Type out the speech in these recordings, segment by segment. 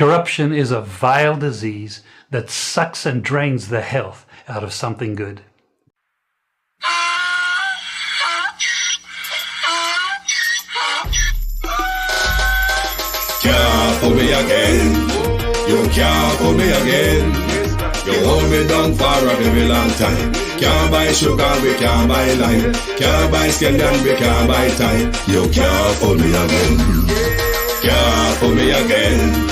Corruption is a vile disease that sucks and drains the health out of something good. Can't fool me again. You can't fool me again. You hold me down for a very long time. Can't buy sugar, we can't buy lime. Can't buy scallion, we can't buy time. You can't fool me again. Can't fool me again.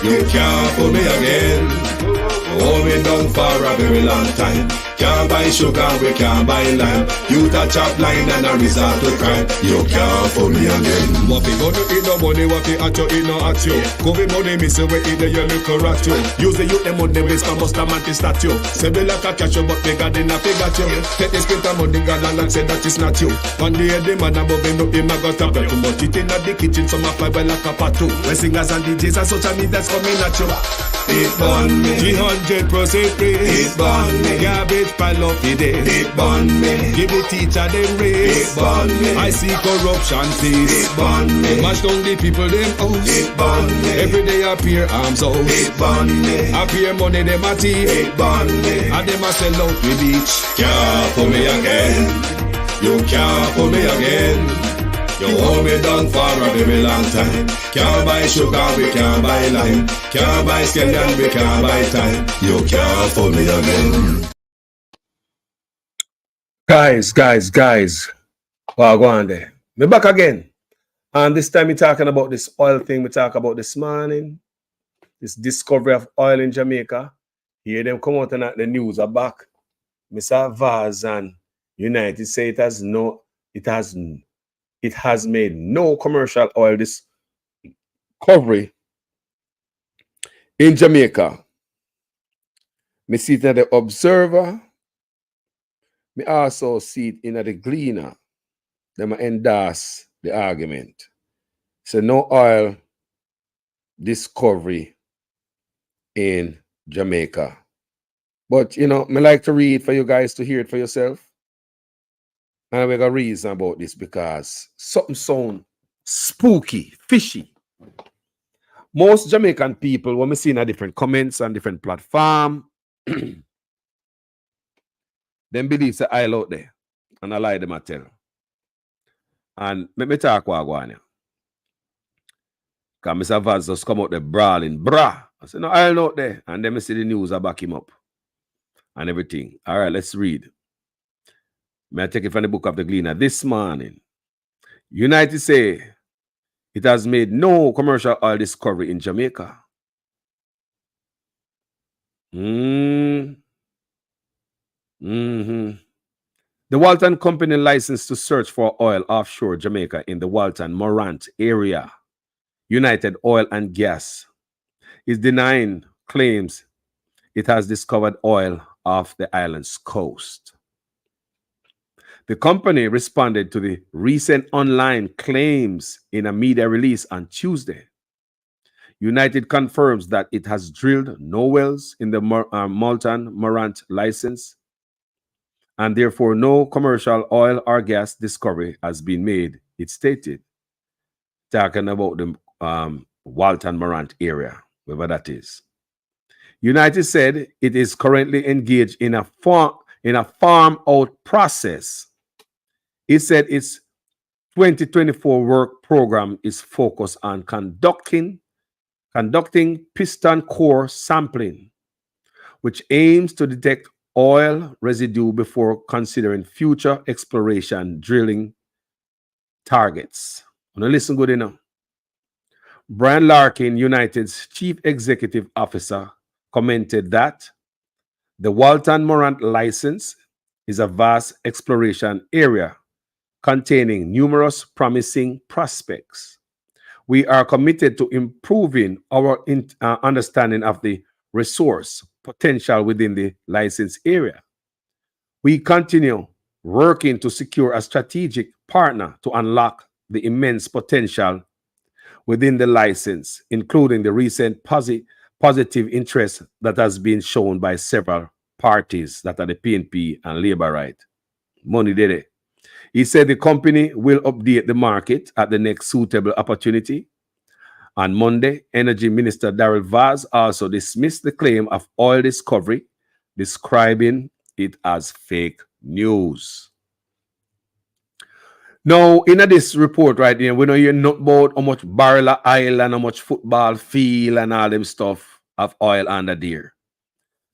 You can't fool me again. You hold me down for a very long time. Can't buy sugar, we can't buy lime. You touch up line and a resort to crime. You can't fool me again. What we gonna eat no money, what we at you, eat no at you. COVID money, miss we eat the yellow rat you. Use the youth, the money, waste my bust a manti statue. Say we like a cash, but we got in a figure you. Take the spit of money, God and say that is not you. One day the man above him, no him, I got a belt. But it in the kitchen, some fly by like a patu. When singers and DJs and social media that's coming at you. It burn me 300% free. It burn me garbage pile up the day. It burn me give the teacher them raise. It burn me I see corruption face. It burn me mash down the people them house. It burn me every day appear arms out. It burn me appear money them a thief. It burn me and them a sell out the beach. Can't fool me again. You can't fool me again. You hold me down for a very long time. Can't buy sugar, we can't buy lime. Can't buy scallion, we can't buy time. You can't fool me again. Guys. Well, go on there. Me back again. And this time we talking about this oil thing we talk about this morning. This discovery of oil in Jamaica. Hear them come out and at the news are back. Mr. Vaz and United say it has made no commercial oil discovery in Jamaica. Me see it at the Observer. Me also see it in the Gleaner. Them endorse the argument. So no oil discovery in Jamaica. But, you know, me like to read for you guys to hear it for yourself. And we got a reason about this because something sound spooky, fishy. Most Jamaican people, when we see in a different comments and different platform, them believe the oil out there. And I lie them I tell. And let me talk what I go on here. Because Mr. Vaz just come out there brawling, brah. I said, no oil out there. And then I see the news, I back him up. And everything. All right, let's read. May I take it from the book of the Gleaner this morning? United say it has made no commercial oil discovery in Jamaica. The Walton Company licensed to search for oil offshore Jamaica in the Walton Morant area. United Oil and Gas is denying claims it has discovered oil off the island's coast. The company responded to the recent online claims in a media release on Tuesday. United confirms that it has drilled no wells in the Walton Morant license, and therefore no commercial oil or gas discovery has been made, it stated. Talking about the Walton Morant area, wherever that is. United said it is currently engaged in a farm out process. It said its 2024 work program is focused on conducting piston core sampling, which aims to detect oil residue before considering future exploration drilling targets. Now listen good enough. Brian Larkin, United's chief executive officer, commented that the Walton Morant license is a vast exploration area containing numerous promising prospects. We are committed to improving our understanding of the resource potential within the license area. We continue working to secure a strategic partner to unlock the immense potential within the license, including the recent positive interest that has been shown by several parties, that are the PNP and Labour Right. Money did it. He said the company will update the market at the next suitable opportunity. On Monday, Energy Minister Daryl Vaz also dismissed the claim of oil discovery, describing it as fake news. Now, in this report right here, we know you're not about how much barrel of oil and how much football field and all them stuff of oil under there.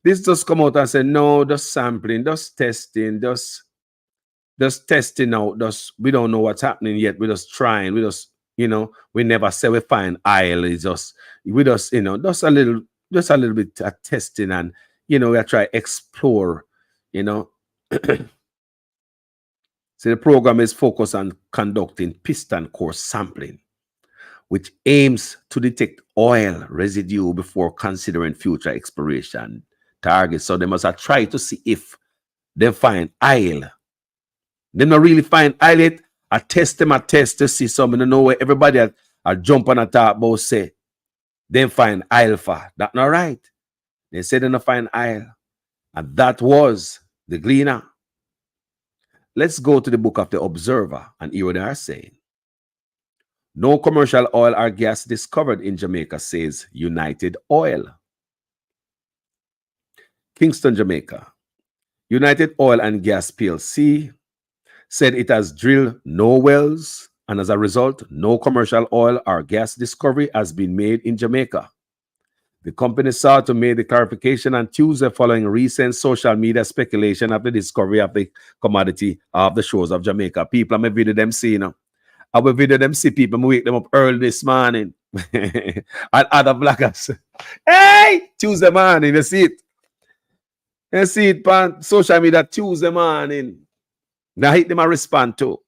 This just come out and say, no, just sampling, just testing, just testing out. We don't know what's happening yet. We're just trying. We just, we never say we find oil. It's just, just a little bit of testing, and, we are trying to explore, So the program is focused on conducting piston core sampling, which aims to detect oil residue before considering future exploration targets. So they must have tried to see if they find oil. They not really find oil yet. I test to see some. I know where everybody are jump on a top about say, then find oil for. That's not right. They said they not find oil. And that was the Gleaner. Let's go to the book of the Observer and hear what they are saying. No commercial oil or gas discovered in Jamaica, says United Oil. Kingston, Jamaica. United Oil and Gas PLC said it has drilled no wells, and as a result, no commercial oil or gas discovery has been made in Jamaica. The company sought to make the clarification on Tuesday following recent social media speculation of the discovery of the commodity off the shores of Jamaica. People, I'm a video them see, I will video them see people, I wake them up early this morning. And other bloggers. Hey! Tuesday morning, you see it. You see it on social media Tuesday morning. Now hit them and respond to.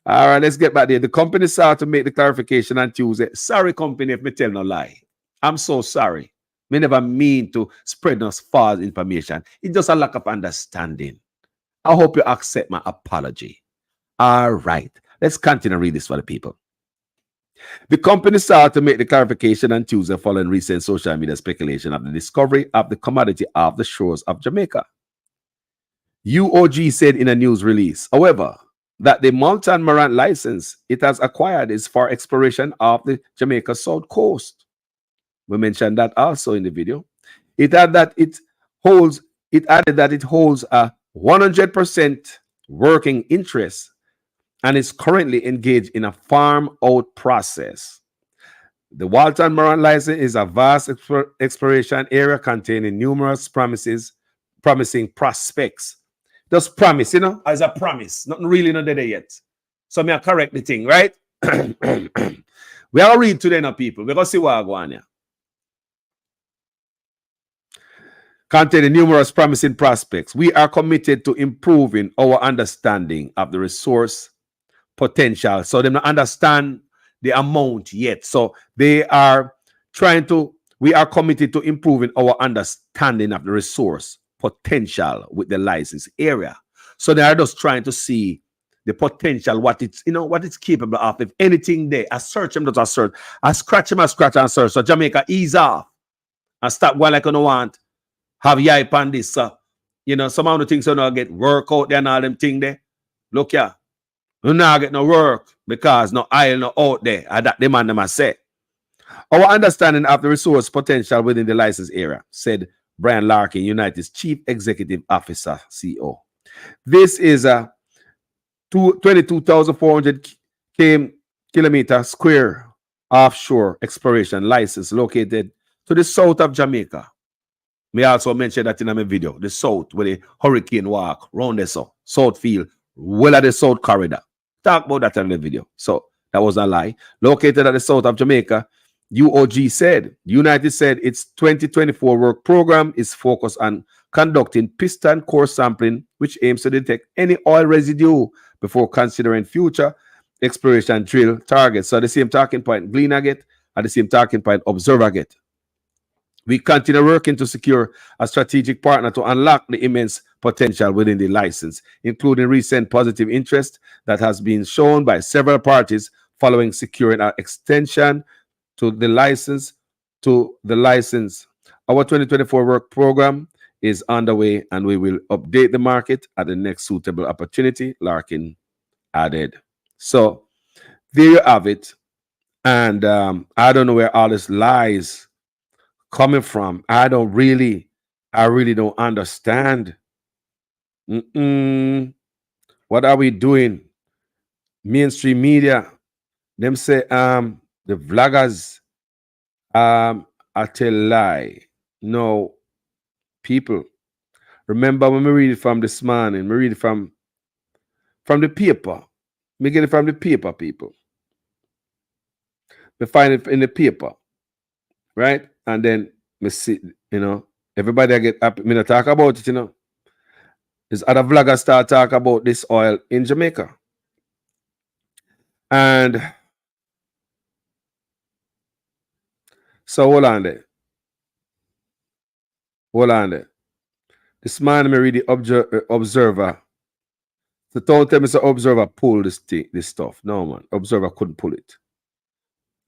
All right, let's get back there. The company sought to make the clarification on Tuesday. Sorry, company, if me tell no lie. I'm so sorry. Me never mean to spread no false information. It's just a lack of understanding. I hope you accept my apology. All right, let's continue to read this for the people. The company sought to make the clarification on Tuesday following recent social media speculation of the discovery of the commodity off the shores of Jamaica. UOG said in a news release, however, that the Moulton Morant license it has acquired is for exploration of the Jamaica South Coast. We mentioned that also in the video. It added that it holds a 100% working interest and is currently engaged in a farm out process. The Moulton Morant license is a vast exploration area containing numerous promising prospects. Just promise, as a promise. Nothing really not there yet. So may I correct the thing, right? We all read today now, people. We're going to see what I go on here. Containing numerous promising prospects. We are committed to improving our understanding of the resource potential. So they don't understand the amount yet. So we are committed to improving our understanding of the resource potential with the license area. So they are just trying to see the potential, what it's capable of. If anything there, I search them, I search. I scratch them, and search. So Jamaica, ease off and stop going like I don't want. Have yipe on this, some of the things don't get work out there and all them things there. Look here. You not get no work because no oil no out there. That the man them say. Our understanding of the resource potential within the license area, said Brian Larkin, United's Chief Executive Officer, CEO. This is a 22,400 kilometer square offshore exploration license located to the south of Jamaica. Me also mentioned that in my video, the south, where the hurricane walk, round the south field, well at the south corridor. Talk about that in the video. So that was a lie. Located at the south of Jamaica, UOG said, United said its 2024 work program is focused on conducting piston core sampling, which aims to detect any oil residue before considering future exploration drill targets. So the same talking point Gleaner get, and the same talking point Observer get. We continue working to secure a strategic partner to unlock the immense potential within the license, including recent positive interest that has been shown by several parties following securing an extension to the license. Our 2024 work program is underway and we will update the market at the next suitable opportunity, Larkin added. So there you have it. And I don't know where all this lies coming from. I really don't understand. What are we doing? Mainstream media, them say the vloggers I tell lie. No, people. Remember when we read it from this morning, we read it from the paper. We get it from the paper, people. We find it in the paper, right? And then we see, everybody I get up, me not talk about it, There's other vloggers start talk about this oil in Jamaica. And so hold on there. This man me read the Observer. So don't tell me the Observer pull this stuff. No, man. Observer couldn't pull it.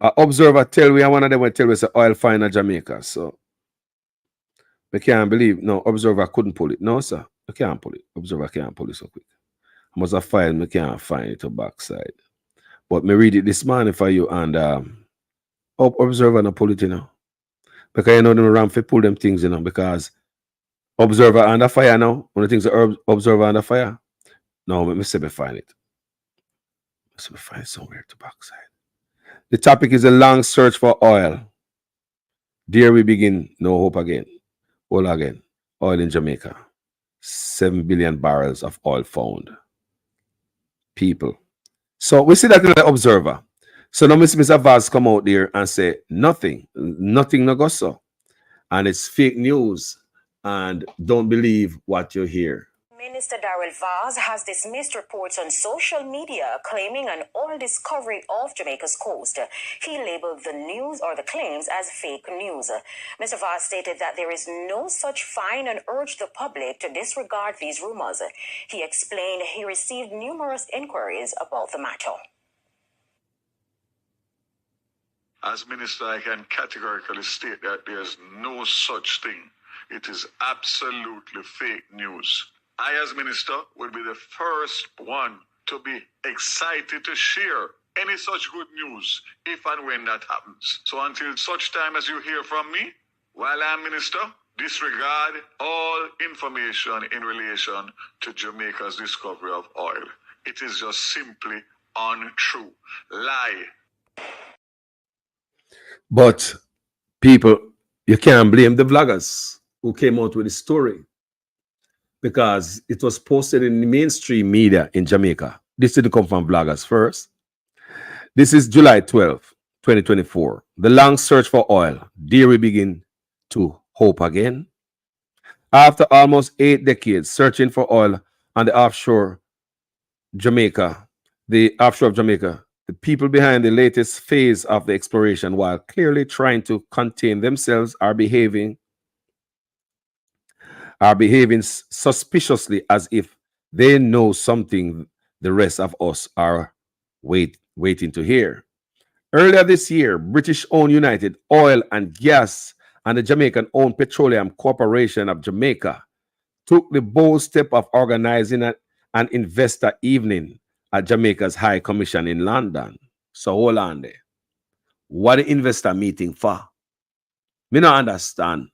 Observer tell me, one of them will tell me it's oil find in Jamaica. So I can't believe. No, Observer couldn't pull it. No, sir. I can't pull it. Observer can't pull it so quick. I must have find, I can't find it to backside. But me read it this morning for you, and Observer no pull it, Because them around for pull them things, because Observer under fire now. One of the things Observer under fire. No, let me see me find it. Let me find it somewhere to backside. The topic is a long search for oil. There we begin. No hope again. All again. Oil in Jamaica. 7 billion barrels of oil found. People. So we see that in the Observer. So now Mr. Vaz come out there and say nothing no go so. And it's fake news. And don't believe what you hear. Minister Darrell Vaz has dismissed reports on social media claiming an oil discovery off Jamaica's coast. He labeled the news or the claims as fake news. Mr. Vaz stated that there is no such find and urged the public to disregard these rumors. He explained he received numerous inquiries about the matter. As minister, I can categorically state that there's no such thing. It is absolutely fake news. I, as minister, will be the first one to be excited to share any such good news if and when that happens. So until such time as you hear from me, while I'm minister, disregard all information in relation to Jamaica's discovery of oil. It is just simply untrue. Lie. But people, you can't blame the vloggers who came out with the story, because it was posted in the mainstream media in Jamaica. This didn't come from vloggers first. This is July 12, 2024. The long search for oil. Dare we begin to hope again? After almost 8 decades searching for oil on the offshore of Jamaica, the people behind the latest phase of the exploration, while clearly trying to contain themselves, are behaving suspiciously as if they know something the rest of us are waiting to hear. Earlier this year, British-owned United Oil and Gas and the Jamaican-owned Petroleum Corporation of Jamaica took the bold step of organizing an investor evening at Jamaica's High Commission in London. So hold on there. What the investor meeting for? Me not understand.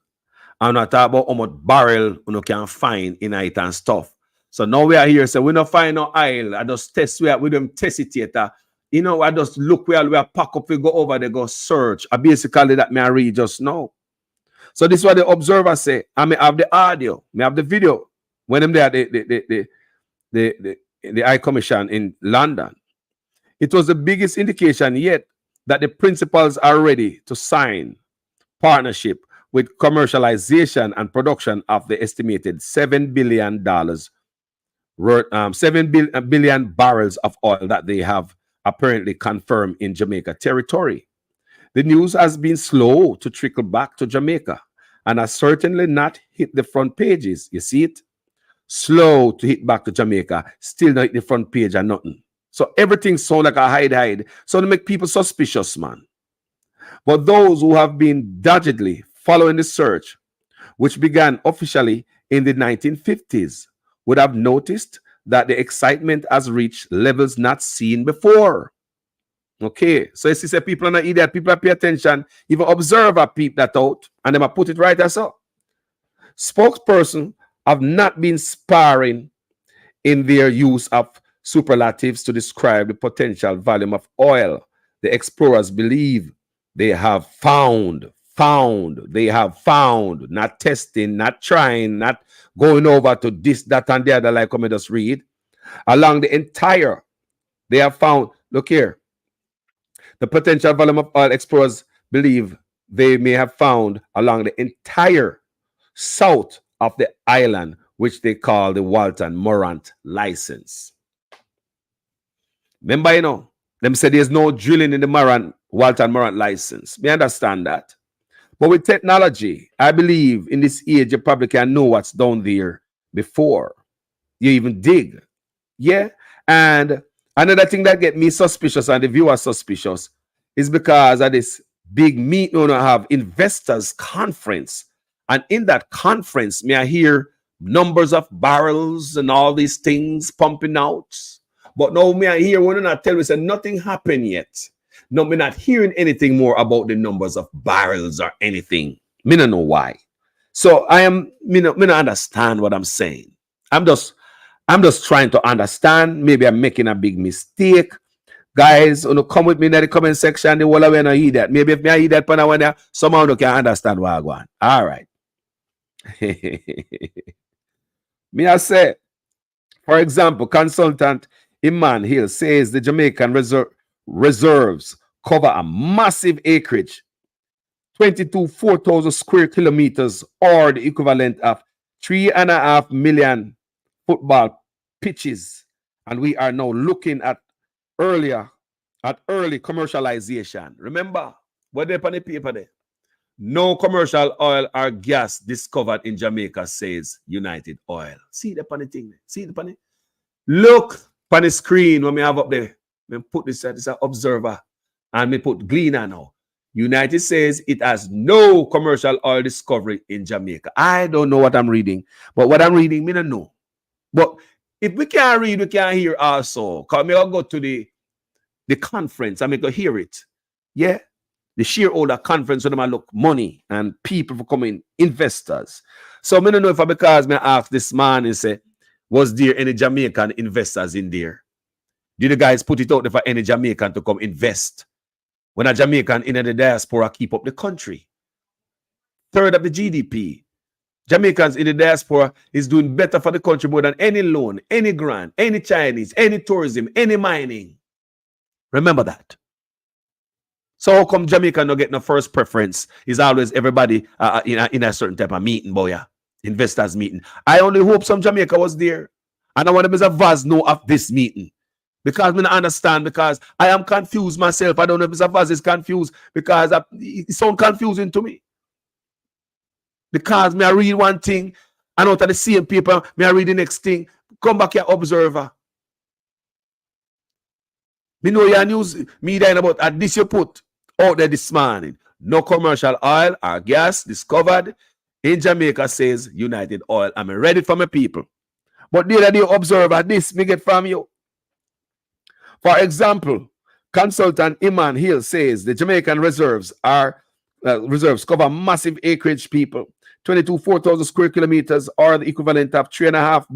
I'm not talking about how much barrel you can find in it and stuff. So now we are here, so we don't find no oil. I just test with them test it theater. I just look where we are pack up, we go over there, go search. I basically that me I read just now. So this is what the Observer say. I may have the audio, may have the video. When them there, the High Commission in London. It was the biggest indication yet that the principals are ready to sign partnership with commercialization and production of the estimated $7 billion worth 7 billion barrels of oil that they have apparently confirmed in Jamaica territory. The news has been slow to trickle back to Jamaica and has certainly not hit the front pages. You see it? Slow to hit back to Jamaica, still not hit the front page or nothing. So everything sounds like a hide. So to make people suspicious, man. But those who have been doggedly following the search, which began officially in the 1950s, would have noticed that the excitement has reached levels not seen before. Okay, so you see, say people are not idiot, people pay attention, even observer peep that out, and them a put it right as so. Spokesperson have not been sparring in their use of superlatives to describe the potential volume of oil the explorers believe they have found, not testing, not trying, not going over to this, that, and the other, like I just read. Along the entire, they have found, look here, the potential volume of oil explorers believe they may have found along the entire south of the island, which they call the Walton Morant license. Remember, you know, them say there's no drilling in the Walton Morant license. Me understand that. But with technology, I believe in this age, you probably can know what's down there before you even dig. Yeah. And another thing that get me suspicious and the viewer suspicious is because of this big meeting we have investors conference. And in that conference, may I hear numbers of barrels and all these things pumping out. But now may I hear when not tell me say nothing happened yet. No, me not hearing anything more about the numbers of barrels or anything. Me don't know why. So me not understand what I'm saying. I'm just trying to understand. Maybe I'm making a big mistake. Guys, come with me in the comment section. The whole way I hear that. Maybe if I hear that when I somehow you can understand what I want. All right. Me I say, for example, consultant Iman Hill says the Jamaican reserves cover a massive acreage, 4,000 square kilometers, or the equivalent of 3.5 million football pitches. And we are now looking at early commercialization. Remember, what they on the paper there? No commercial oil or gas discovered in Jamaica, says United Oil. See the funny thing? See the funny? Look on the screen when we have up there. We put this as an observer and we put Gleaner now. United says it has no commercial oil discovery in Jamaica. I don't know what I'm reading, but what I'm reading, me don't know. But if we can't read, we can't hear also. Because me I'll go to the conference and we go hear it. Yeah. The shareholder conference when I look money and people for coming, investors. So I don't know if because I asked this man and say, was there any Jamaican investors in there? Did the guys put it out there for any Jamaican to come invest? When a Jamaican in the diaspora keep up the country. Third of the GDP. Jamaicans in the diaspora is doing better for the country more than any loan, any grant, any Chinese, any tourism, any mining. Remember that. So how come Jamaica not get no first preference? Is always everybody in a certain type of meeting, boy, investors meeting. I only hope some Jamaica was there. And I want Mr. Vaz know of this meeting. Because I don't understand, because I am confused myself. I don't know if Mr. Vaz is confused because it sounds confusing to me. Because me I read one thing, and out of the same paper, me I read the next thing. Come back here, observer. Me know your news media about at this you put out there this morning. No commercial oil or gas discovered in Jamaica, says United Oil. I'm ready for my people. But the other day, observer, this me get from you. For example, consultant Iman Hill says the Jamaican reserves cover massive acreage, people. 4,000 square kilometers, or the equivalent of 3.5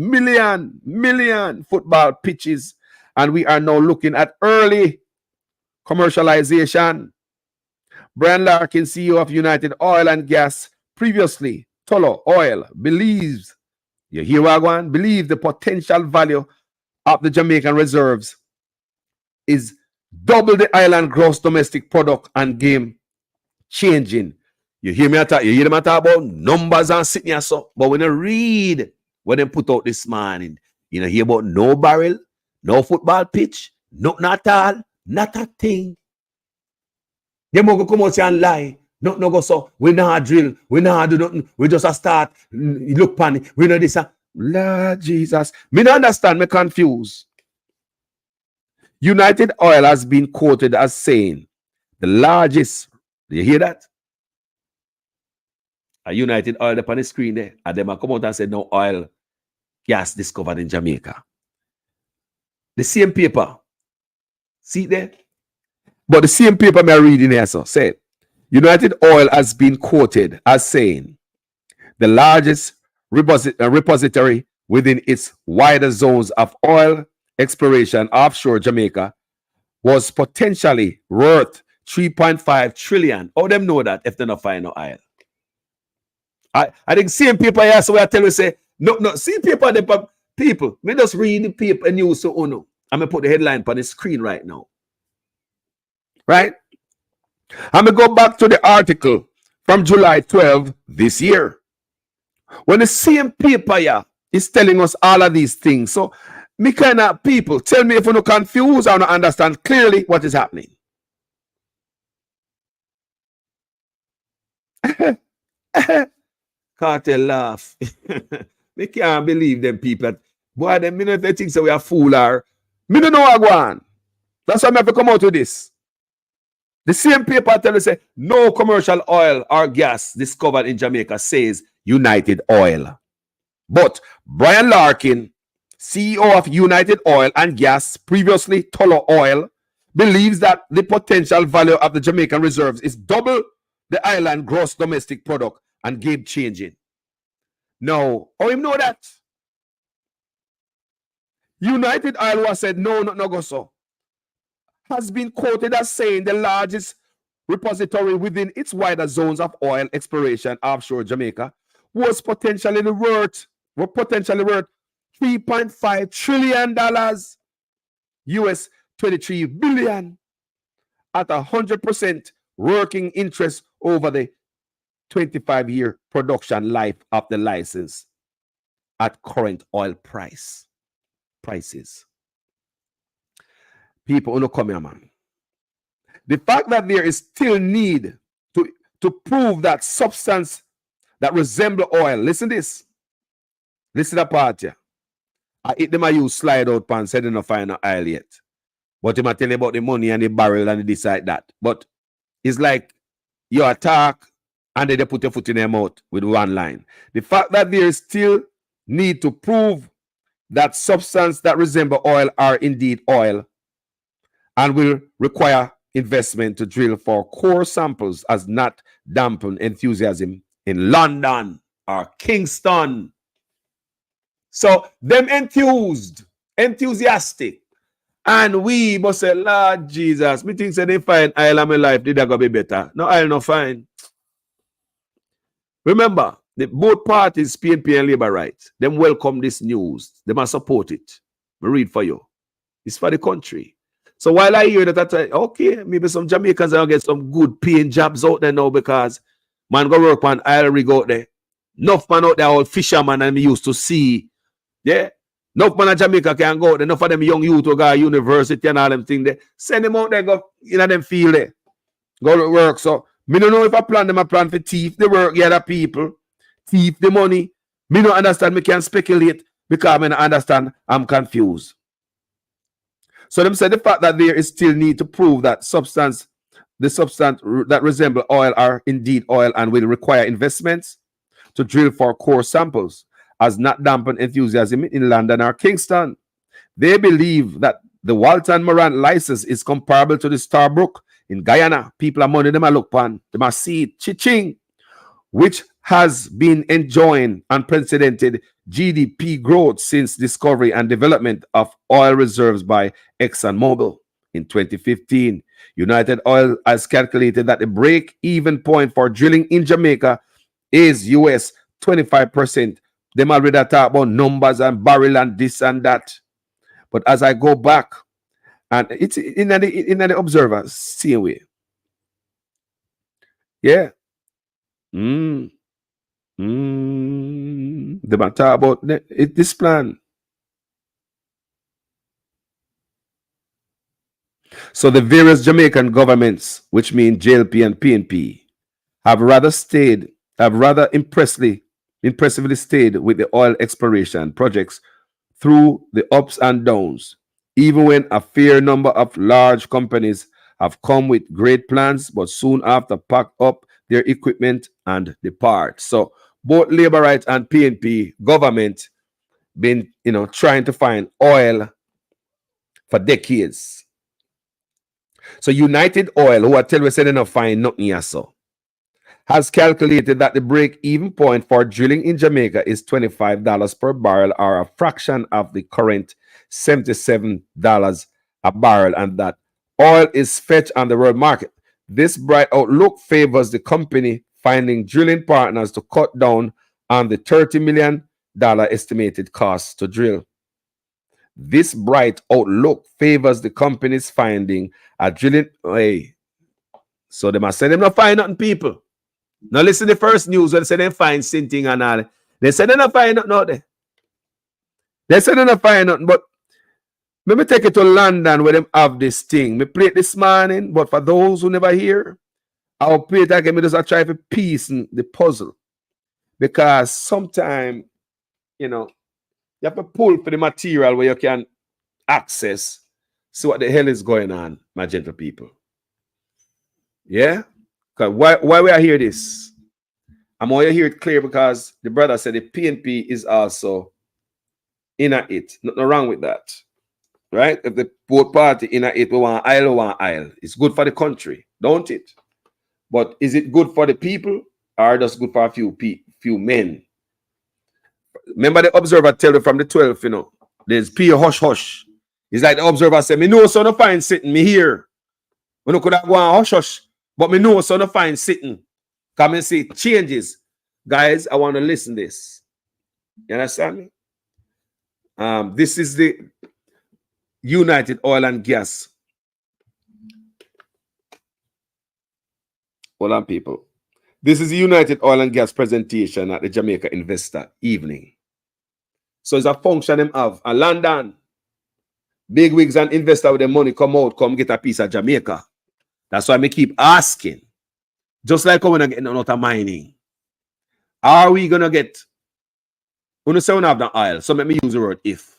million football pitches. And we are now looking at early commercialization. Brian Larkin, CEO of United Oil and Gas, previously Tullow Oil, believes, you hear what I want? Believe the potential value of the Jamaican reserves is double the island gross domestic product and game changing. You hear me talk? You hear them talk about numbers and sitting here so. But when you read what they put out this morning, you know, hear about no barrel, no football pitch, not at all, not a thing. They go come out and lie. No go so. We not drill. We not do nothing. We just a start. Look panic. We know this. Lord Jesus. Me not understand. Me confused. United Oil has been quoted as saying the largest. Do you hear that? A United Oil up on the screen there. And them come out and said no oil, gas discovered in Jamaica. The same paper. See there? But the same paper I'm reading here, so said United Oil has been quoted as saying the largest repository within its wider zones of oil exploration offshore Jamaica was potentially worth 3.5 trillion. How them know that if they not find no oil? I think same paper here, so I tell you say no see paper the people. Me just read the paper news so uno. I'm gonna put the headline on the screen right now. Right? I'm gonna go back to the article from July 12 this year. When the same paper here is telling us all of these things. So me kind of people tell me if you're not confused or not understand clearly what is happening. Cartel laugh. Me can't believe them people. Boy, them minute they think so we are fool or me don't know what go on. That's why I have to come out with this. The same paper tell us say no commercial oil or gas discovered in Jamaica, says United Oil. But Brian Larkin, CEO of United Oil and Gas, previously Tullow Oil, believes that the potential value of the Jamaican reserves is double the island gross domestic product and game changing. Now, how him know that? United Oil was said no go so. Has been quoted as saying the largest repository within its wider zones of oil exploration offshore Jamaica was potentially worth $3.5 trillion, US 23 billion, at 100% working interest over the 25-year production life of the license at current oil prices. People who come here, man. The fact that there is still need to prove that substance that resemble oil. Listen this. Listen to the part here. I hit them, I use slide out pants, said they don't find no oil yet. But they might tell you about the money and the barrel and this like that. But it's like you attack and then they put your foot in their mouth with one line. The fact that there is still need to prove that substance that resemble oil are indeed oil and will require investment to drill for core samples has not dampened enthusiasm in London or Kingston. So them enthusiastic. And we must say, Lord Jesus, me think say they find oil in my life, did that go be better? No, oil no fine. Remember, both parties, PNP and Labour Rights, them welcome this news. They must support it. I read for you. It's for the country. So while I hear that, I say, okay, maybe some Jamaicans will get some good paying jobs out there now because man go work on oil rig out there. Enough man out there, all fishermen and me used to see. Yeah. Enough man in Jamaica can go out there. Enough of them young youth who go to university and all them things there. Send them out there, go in them field there. Go to work. So me don't know if I plan for thief the work, the other people. Thief the money. Me don't understand. Me can't speculate because I don't understand. I'm confused. So them say the fact that there is still need to prove that the substance that resemble oil are indeed oil and will require investments to drill for core samples has not dampened enthusiasm in London or Kingston. They believe that the Walton Morant license is comparable to the Starbrook in Guyana. People are money them a look pan, them a see it, chiching, which has been enjoying unprecedented GDP growth since discovery and development of oil reserves by ExxonMobil in 2015. United Oil has calculated that the break-even point for drilling in Jamaica is US 25%. Them already talk about numbers and barrel and this and that. But as I go back, and it's in the Observer, same way. Yeah. They might talk about this plan. So the various Jamaican governments, which mean JLP and PNP, have rather impressively stayed with the oil exploration projects through the ups and downs, even when a fair number of large companies have come with great plans, but soon after pack up their equipment and depart. So both Labour Rights and PNP government been, trying to find oil for decades. So United Oil, who I tell you said they not find nothing here, so has calculated that the break-even point for drilling in Jamaica is $25 per barrel, or a fraction of the current $77 a barrel, and that oil is fetched on the world market. This bright outlook favors the company finding drilling partners to cut down on the $30 million estimated cost to drill. This bright outlook favors the company's finding a drilling. Hey, so they must say them not find nothing, people. Now listen to the first news when they say they find something and all. They say they not find nothing out there. They say they not find nothing, but let me take it to London where them have this thing. Me play it this morning, but for those who never hear, I'll play it again. Me just try to piece the puzzle. Because sometimes, you know, you have to pull for the material where you can access, see what the hell is going on, my gentle people. Yeah? Because why we are hear this? I'm only hear it clear because the brother said the PNP is also in it. Nothing wrong with that. Right? If the both party in it, we want aisle. It's good for the country, don't it? But is it good for the people or just good for a few men? Remember the Observer tell you from the 12th, you know, there's P hush hush. It's like the Observer said, me know so no fine sitting me here. We no could have gone hush hush, but me know so no fine sitting. Come and see changes. Guys, I want to listen to this. You understand me? This is the United Oil and Gas. Hold on, people. This is the United Oil and Gas presentation at the Jamaica Investor Evening. So it's a function them have. And London, big wigs and investor with their money come out, come get a piece of Jamaica. That's why I keep asking. Just like when I get out of mining. Are we going to get, when you say we have the oil, so let me use the word if.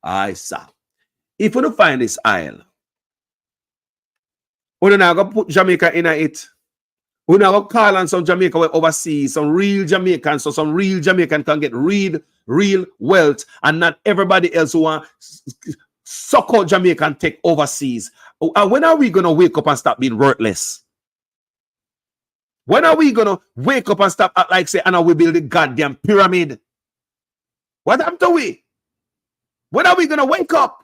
I saw. If we don't find this oil, we're not going to put Jamaica in it. We're not going to call on some Jamaica overseas, some real Jamaicans, so some real Jamaican can get real wealth, and not everybody else who want suck out Jamaica and take overseas. When are we going to wake up and stop being worthless? When are we going to wake up and stop act like say, and we build a goddamn pyramid? What happened to we? When are we going to wake up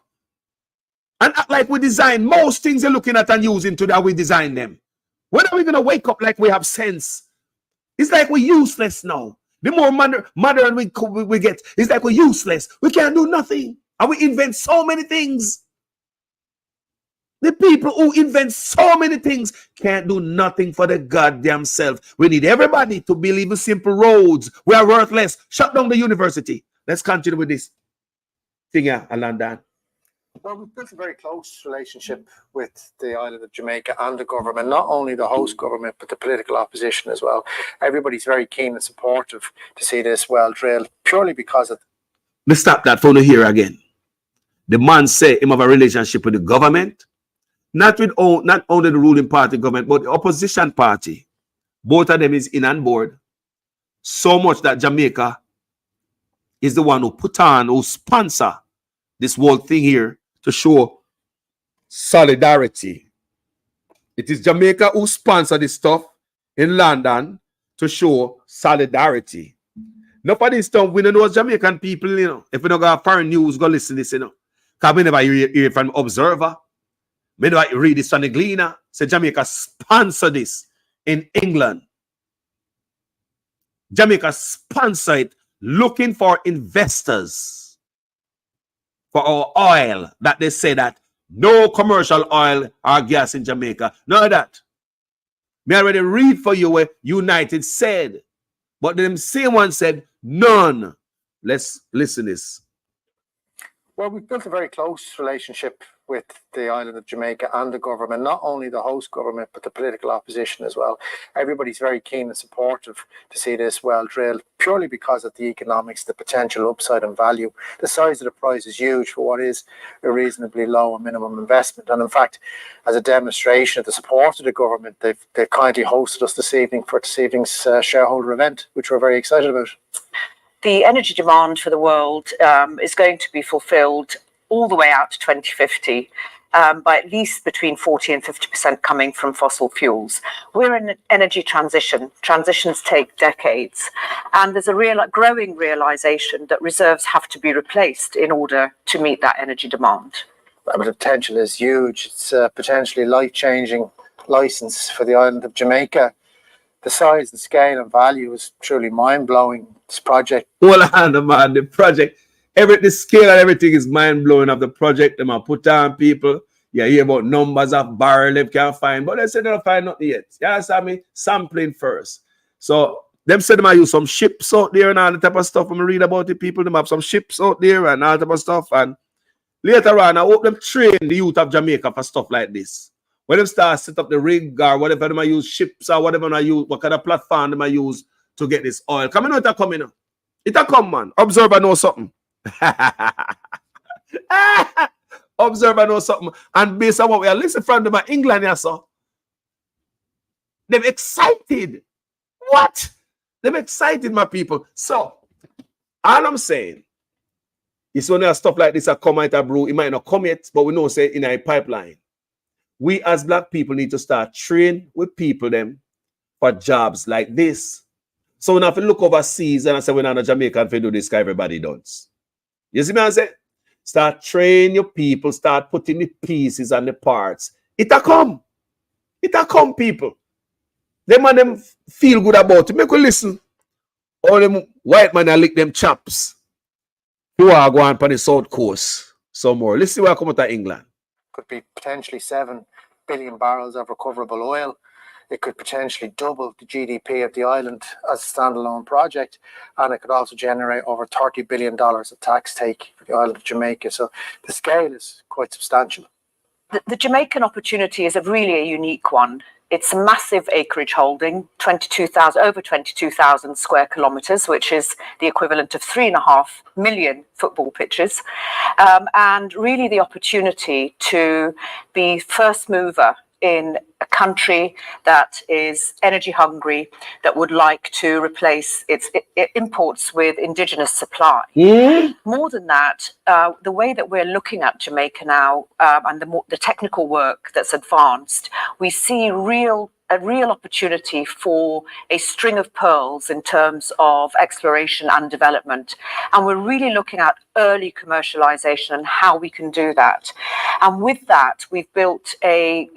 and act like we design most things you're looking at and using today, we design them? When are we going to wake up like we have sense? It's like we're useless now. The more modern we get, it's like we're useless. We can't do nothing. And we invent so many things. The people who invent so many things can't do nothing for their goddamn self. We need everybody to believe in simple roads. We are worthless. Shut down the university. Let's continue with this thing here, London. Well, we've built a very close relationship with the island of Jamaica and the government, not only the host government, but the political opposition as well. Everybody's very keen and supportive to see this well drilled, purely because of... Let's stop that for here again. The man say him have a relationship with the government, not only the ruling party government, but the opposition party. Both of them is in on board. So much that Jamaica is the one who put on, who sponsor this whole thing here to show solidarity. It is Jamaica who sponsor this stuff in London to show solidarity. Not for this stuff, we don't know Jamaican people, you know. If we don't got foreign news, go listen to this, you know. Because we never hear it from Observer. We never read this from the Gleaner. Say Jamaica sponsor this in England. Jamaica sponsor it looking for investors for our oil, that they say that no commercial oil or gas in Jamaica. None of that. Me already read for you what United said. But them same one said none. Let's listen to this. Well, we've built a very close relationship with the island of Jamaica and the government, not only the host government, but the political opposition as well. Everybody's very keen and supportive to see this well drilled, purely because of the economics, the potential upside and value. The size of the prize is huge for what is a reasonably low and minimum investment. And in fact, as a demonstration of the support of the government, they've kindly hosted us this evening for this evening's shareholder event, which we're very excited about. The energy demand for the world is going to be fulfilled all the way out to 2050. by at least between 40 and 50% coming from fossil fuels. We're in an energy transition. Transitions take decades. And there's a growing realization that reserves have to be replaced in order to meet that energy demand. The potential is huge. It's a potentially life-changing license for the island of Jamaica. The size and scale and value is truly mind-blowing. This project. Hold on, man. The project, the scale and everything is mind-blowing of the project. Them are put on people. You hear about numbers of barrel they can't find, but they said they'll find nothing yet. You understand me? Sampling first. So them said they might use some ships out there and all the type of stuff. When we read about the people, they have some ships out there and all the type of stuff. And later on, I hope them train the youth of Jamaica for stuff like this. When them start set up the rig or whatever, they might use ships or whatever they use, what kind of platform they might use to get this oil. Come in, it coming up. It'll come, man. Observer know something. Observer know something. And based on what we are listening from them in England, yeah, so they're excited. What? They're excited, my people. So, all I'm saying is when there stuff like this that come out of brew, it might not come yet, but we know say in a pipeline. We as black people need to start train with people them for jobs like this. So we have to look overseas and I say we're not a Jamaican to do this, everybody does. You see me I say? Start train your people, start putting the pieces and the parts. It'll come. It'll come, people. Them and them feel good about it. Make we listen. All them white man lick them chops. Who are going on the south coast some more. Let's see what come out of England. Could be potentially 7 billion barrels of recoverable oil. It could potentially double the GDP of the island as a standalone project, and it could also generate over $30 billion of tax take for the island of Jamaica. So the scale is quite substantial. The Jamaican opportunity is really a unique one. It's a massive acreage holding, over 22,000 square kilometres, which is the equivalent of 3.5 million football pitches. And really the opportunity to be first mover in a country that is energy hungry, that would like to replace its imports with indigenous supply. More than that, the way that we're looking at Jamaica now and the technical work that's advanced, we see a real opportunity for a string of pearls in terms of exploration and development. And we're really looking at early commercialization and how we can do that. And with that, we've built a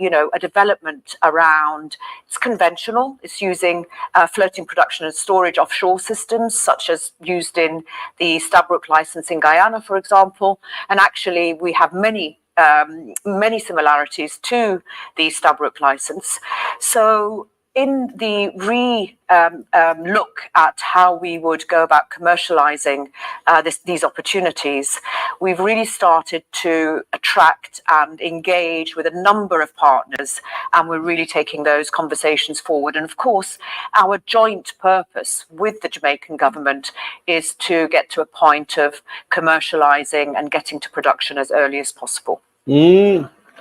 development around, it's conventional, it's using floating production and storage offshore systems, such as used in the Stabroek license in Guyana, for example. And actually, we have many similarities to the Stabroek license. So in the look at how we would go about commercializing these opportunities, we've really started to attract and engage with a number of partners, and we're really taking those conversations forward. And of course, our joint purpose with the Jamaican government is to get to a point of commercializing and getting to production as early as possible.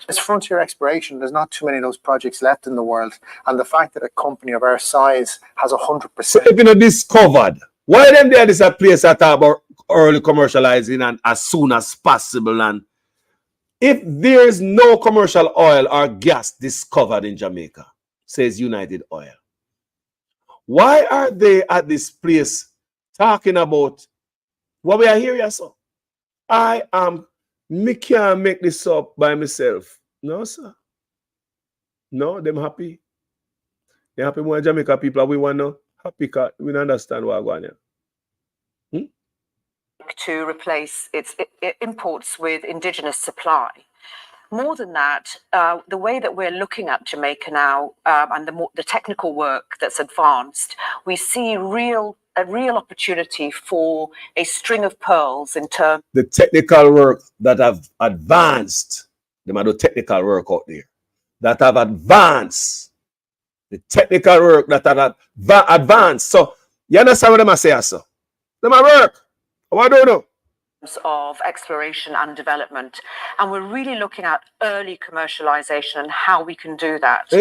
It's frontier exploration. There's not too many of those projects left in the world. And the fact that a company of our size has 100%. If you know discovered, why them there is a place that talk about early commercializing and as soon as possible? And if there is no commercial oil or gas discovered in Jamaica, says United Oil, why are they at this place talking about what we are hearing? So me can't make this up by myself. No, sir. No, them happy. They happy more Jamaica people. We want to happy because we don't understand what going on. To replace its imports with indigenous supply. More than that, the way that we're looking at Jamaica now and the technical work that's advanced, we see a real opportunity for a string of pearls in terms. The technical work that have advanced, they might do technical work out there, that have advanced, the technical work that have advanced. So, you understand what I say, sir? They might work. What do you know? of exploration and development, and we're really looking at early commercialization and how we can do that.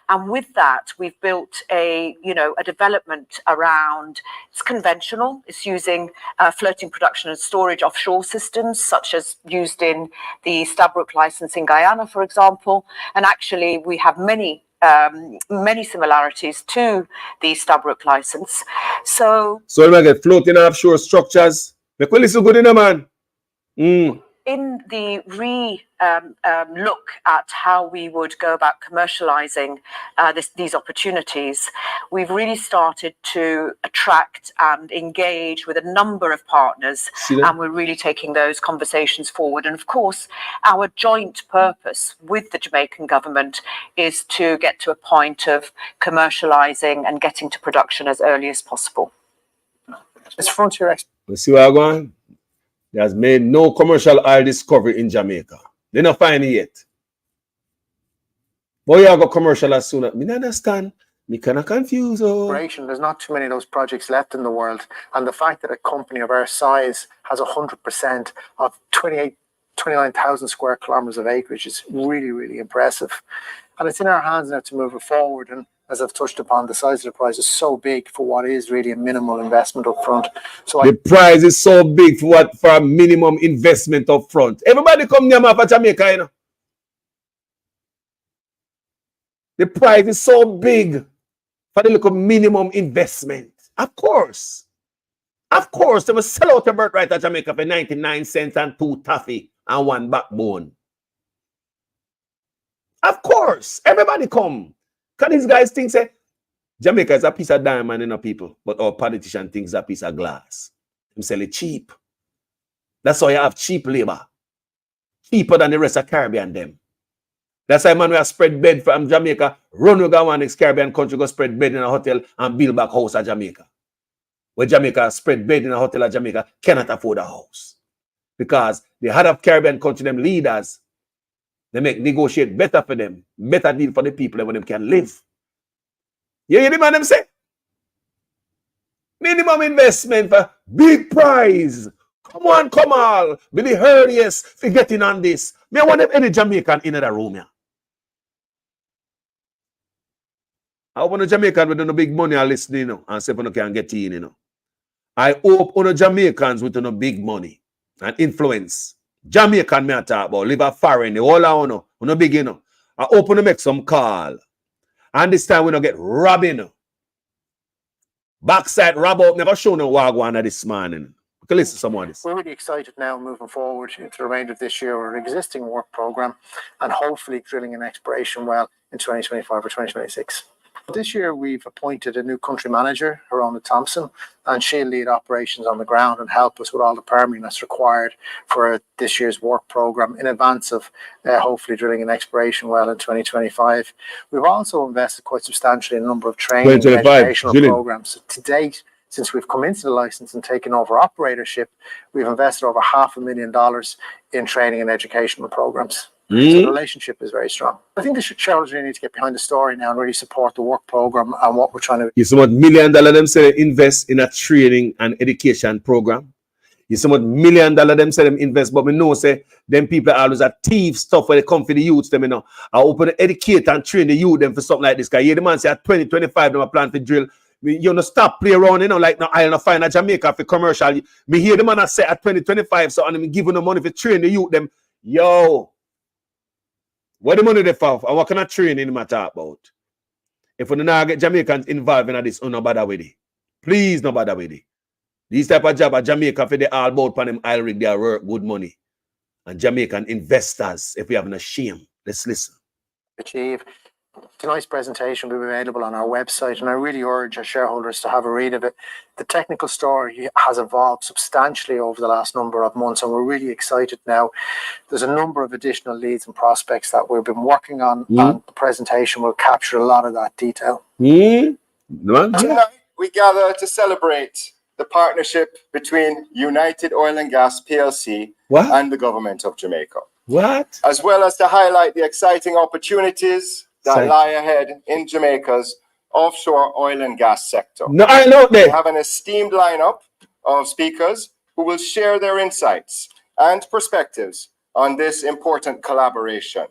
And with that, we've built a development around, it's conventional, it's using floating production and storage offshore systems, such as used in the Stabroek license in Guyana, for example. And actually, we have many similarities to the Stabroek license. So we get floating offshore structures. Make we listen good in a man. In the look at how we would go about commercializing these opportunities, we've really started to attract and engage with a number of partners, and we're really taking those conversations forward. And of course, our joint purpose with the Jamaican government is to get to a point of commercializing and getting to production as early as possible. It's Frontier. Let's see where I'm going. They has made no commercial oil discovery in Jamaica. They not find it yet. But you go commercial as soon as me understand. Me kind of confused. There's not too many of those projects left in the world, and the fact that a company of our size has 100% of 29,000 square kilometers of acreage is really, really impressive. And it's in our hands now to move it forward. And as I've touched upon, the size of the prize is so big for what is really a minimal investment up front. So the prize is so big for a minimum investment up front. Everybody come near me for Jamaica, you know. The prize is so big for the little minimum investment. Of course, they will sell out the birthright at Jamaica for 99 cents and 2 toffee and 1 backbone. Of course, everybody come. Because these guys think say Jamaica is a piece of diamond, you know, people, but our politician thinks it's a piece of glass. They sell it cheap. That's why you have cheap labor. Cheaper than the rest of Caribbean them. That's why man we have spread bed from Jamaica, run we go one next Caribbean country, go spread bed in a hotel and build back house at Jamaica. Where Jamaica spread bed in a hotel at Jamaica cannot afford a house. Because the head of Caribbean country, them leaders, they make negotiate better for them, better deal for the people where them can live. You hear the man them say? Minimum investment for big prize. Come on, come all. Be the earliest for getting on this. Me I want them any Jamaican in the room here. I want a Jamaican with no big money are listening, you know, and say no can get in, you know. I hope on Jamaicans with no big money and influence. Jamaican me I talk about, live a foreign, all I know, no big, you know. I hope to make some call. And this time we don't get robbing. You know. Backside rob out, never show no wagwan this morning. We can listen to someone this. We're really excited now moving forward into the remainder of this year with our existing work program and hopefully drilling an exploration well in 2025 or 2026. This year we've appointed a new country manager, Harona Thompson, and she'll lead operations on the ground and help us with all the permitting that's required for this year's work program in advance of hopefully drilling an exploration well in 2025. We've also invested quite substantially in a number of training and educational programs. To date, since we've come into the license and taken over operatorship, we've invested over $500,000 in training and educational programs. So the relationship is very strong. I think the shareholders really need to get behind the story now and really support the work program and what we're trying to do. You see what $1 million them say invest in a training and education program. You see what $1 million them say them invest, but we know say them people are always a thief stuff when they come for the youths them, you know. I open to educate and train the youth them for something like this. Because the man say at 2025 them a plan for drill. You know, stop play around, you know, like no I'll not find a Jamaica for commercial. Me hear the man I say at 2025, so and I'm giving them money for train the youth them. Yo. What the money they for? And what kind of training am I talk about? If we don't get Jamaicans involved in this, no bother with it. Please no bother with it. These type of job at Jamaica for the all about pan them oil rig, they work good money. And Jamaican investors, if we have no shame, let's listen. Achieve. Tonight's presentation will be available on our website, and I really urge our shareholders to have a read of it. The technical story has evolved substantially over the last number of months, and we're really excited now. There's a number of additional leads and prospects that we've been working on, and the presentation will capture a lot of that detail. Tonight, we gather to celebrate the partnership between United Oil and Gas PLC and the government of Jamaica. As well as to highlight the exciting opportunities that lie ahead in Jamaica's offshore oil and gas sector. No, I know that. We have an esteemed lineup of speakers who will share their insights and perspectives on this important collaboration.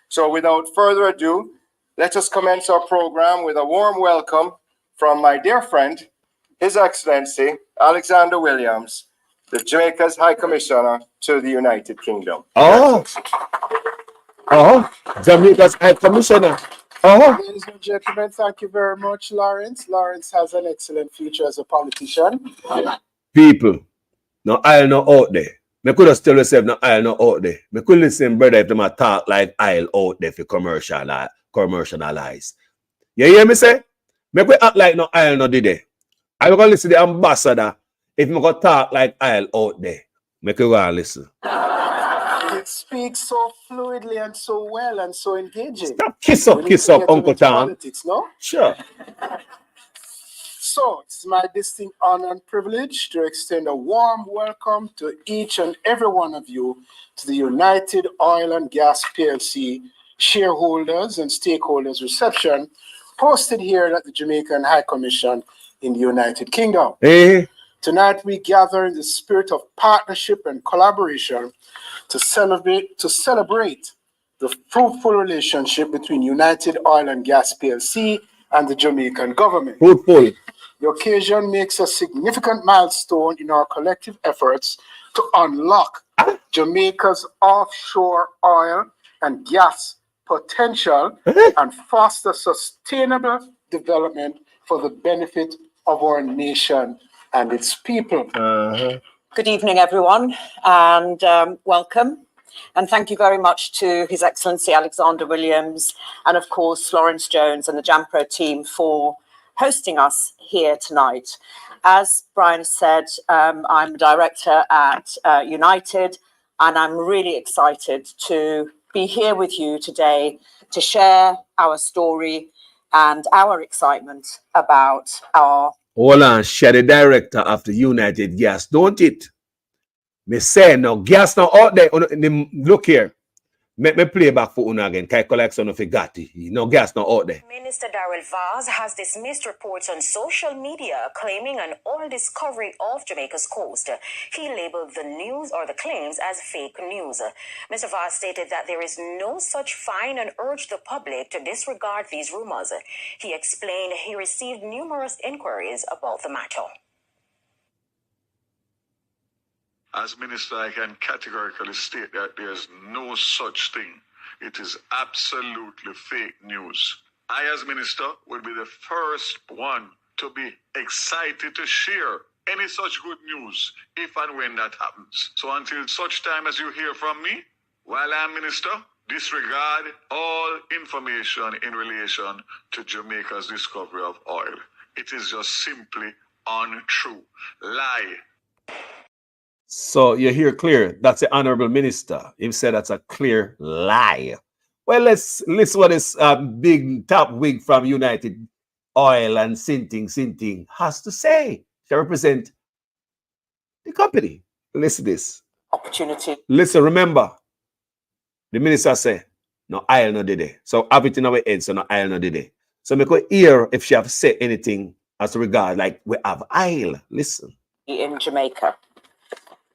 So without further ado, let us commence our program with a warm welcome from my dear friend, His Excellency Alexander Williams, the Jamaica's High Commissioner to the United Kingdom. Jamaica's High Commissioner. Ladies and gentlemen, thank you very much, Lawrence. Lawrence has an excellent future as a politician. People, no I'll not out there. Me could have still yourself no I'll not out there. Me could listen, brother, if them a talk like I'll out there for commercialize. You hear me say? Me could act like no I'll not did there. I will go listen to the ambassador if me go talk like I'll out there. Me could go and listen. It speaks so fluidly and so well and so engaging. Stop kiss up, Uncle Tom. Politics, no? Sure. So, it's my distinct honor and privilege to extend a warm welcome to each and every one of you to the United Oil and Gas PLC shareholders and stakeholders reception hosted here at the Jamaican High Commission in the United Kingdom. Hey. Tonight we gather in the spirit of partnership and collaboration to celebrate the fruitful relationship between United Oil and Gas PLC and the Jamaican government. Fruitful. The occasion makes a significant milestone in our collective efforts to unlock Jamaica's offshore oil and gas potential and foster sustainable development for the benefit of our nation and its people. Good evening, everyone, and welcome. And thank you very much to His Excellency Alexander Williams and, of course, Lawrence Jones and the JAMPRO team for hosting us here tonight. As Brian said, I'm a director at United, and I'm really excited to be here with you today to share our story and our excitement about our... Hold on, share the director of the United Gas, don't it? Me say no gas now out there. Look here. Make me play back for Una again. Kai collection of Figati. No gas now out there. Minister Darrell Vaz has dismissed reports on social media claiming an oil discovery off Jamaica's coast. He labeled the news or the claims as fake news. Mr. Vaz stated that there is no such find and urged the public to disregard these rumors. He explained he received numerous inquiries about the matter. As Minister, I can categorically state that there's no such thing. It is absolutely fake news. I, as Minister, will be the first one to be excited to share any such good news if and when that happens. So until such time as you hear from me, while I'm Minister, disregard all information in relation to Jamaica's discovery of oil. It is just simply untrue. Lie. So you hear clear. That's the honorable minister. He said that's a clear lie. Well, let's listen what this big top wig from United Oil and Sinting has to say to represent the company. Listen to this. Opportunity. Listen, remember, the minister say, no, I'll not did it. So have it in our head, so no, I'll not did it. So make her hear if she have said anything as regard, like we have I'll. Listen. In Jamaica.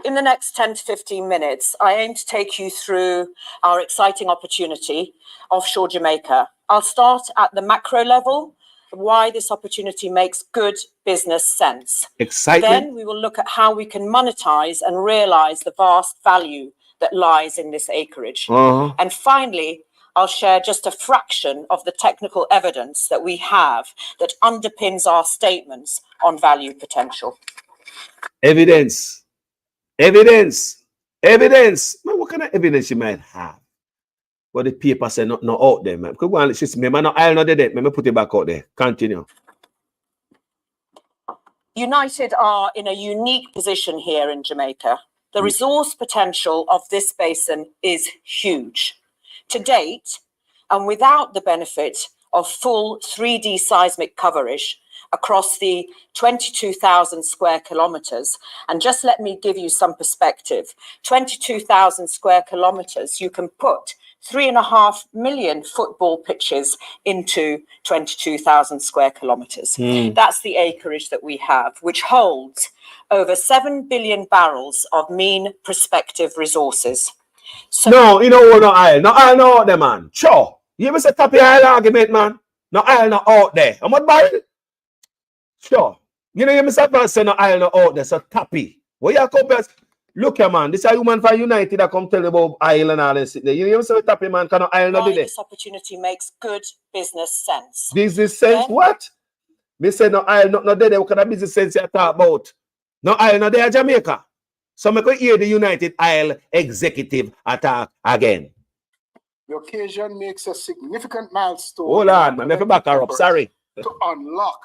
In the next 10 to 15 minutes, I aim to take you through our exciting opportunity offshore Jamaica. I'll start at the macro level, why this opportunity makes good business sense. Excitement. Then we will look at how we can monetize and realize the vast value that lies in this acreage. And finally, I'll share just a fraction of the technical evidence that we have that underpins our statements on value potential. Evidence. Evidence. Evidence. Man, what kind of evidence you might have? What the paper say not out there, man. Go on, she's me, man. I'll not do that. Let me put it back out there. Continue. United are in a unique position here in Jamaica. The resource potential of this basin is huge. To date, and without the benefit of full 3D seismic coverage across the 22,000 square kilometers. And just let me give you some perspective. 22,000 square kilometers, you can put 3.5 million football pitches into 22,000 square kilometers. That's the acreage that we have, which holds over 7 billion barrels of mean prospective resources. So no, you know, no oil. No oil, no out there, man. Sure. You ever say copy oil argument, man? No oil, no out there. How much barrel? Sure. You know, you must have say no oil, no out there. So copy. What you compare? Look here, man. This is a human for United that come tell you about oil and all this. You know, say copy, man. Can no oil not do this opportunity makes good business sense. Business sense? Then, what? Me say no oil, not there. What kind of business sense you talk about? No oil, not there, Jamaica. So I could hear the United Oil executive attack again. The occasion makes a significant milestone. Hold on, man. Let me back her up. Sorry. To unlock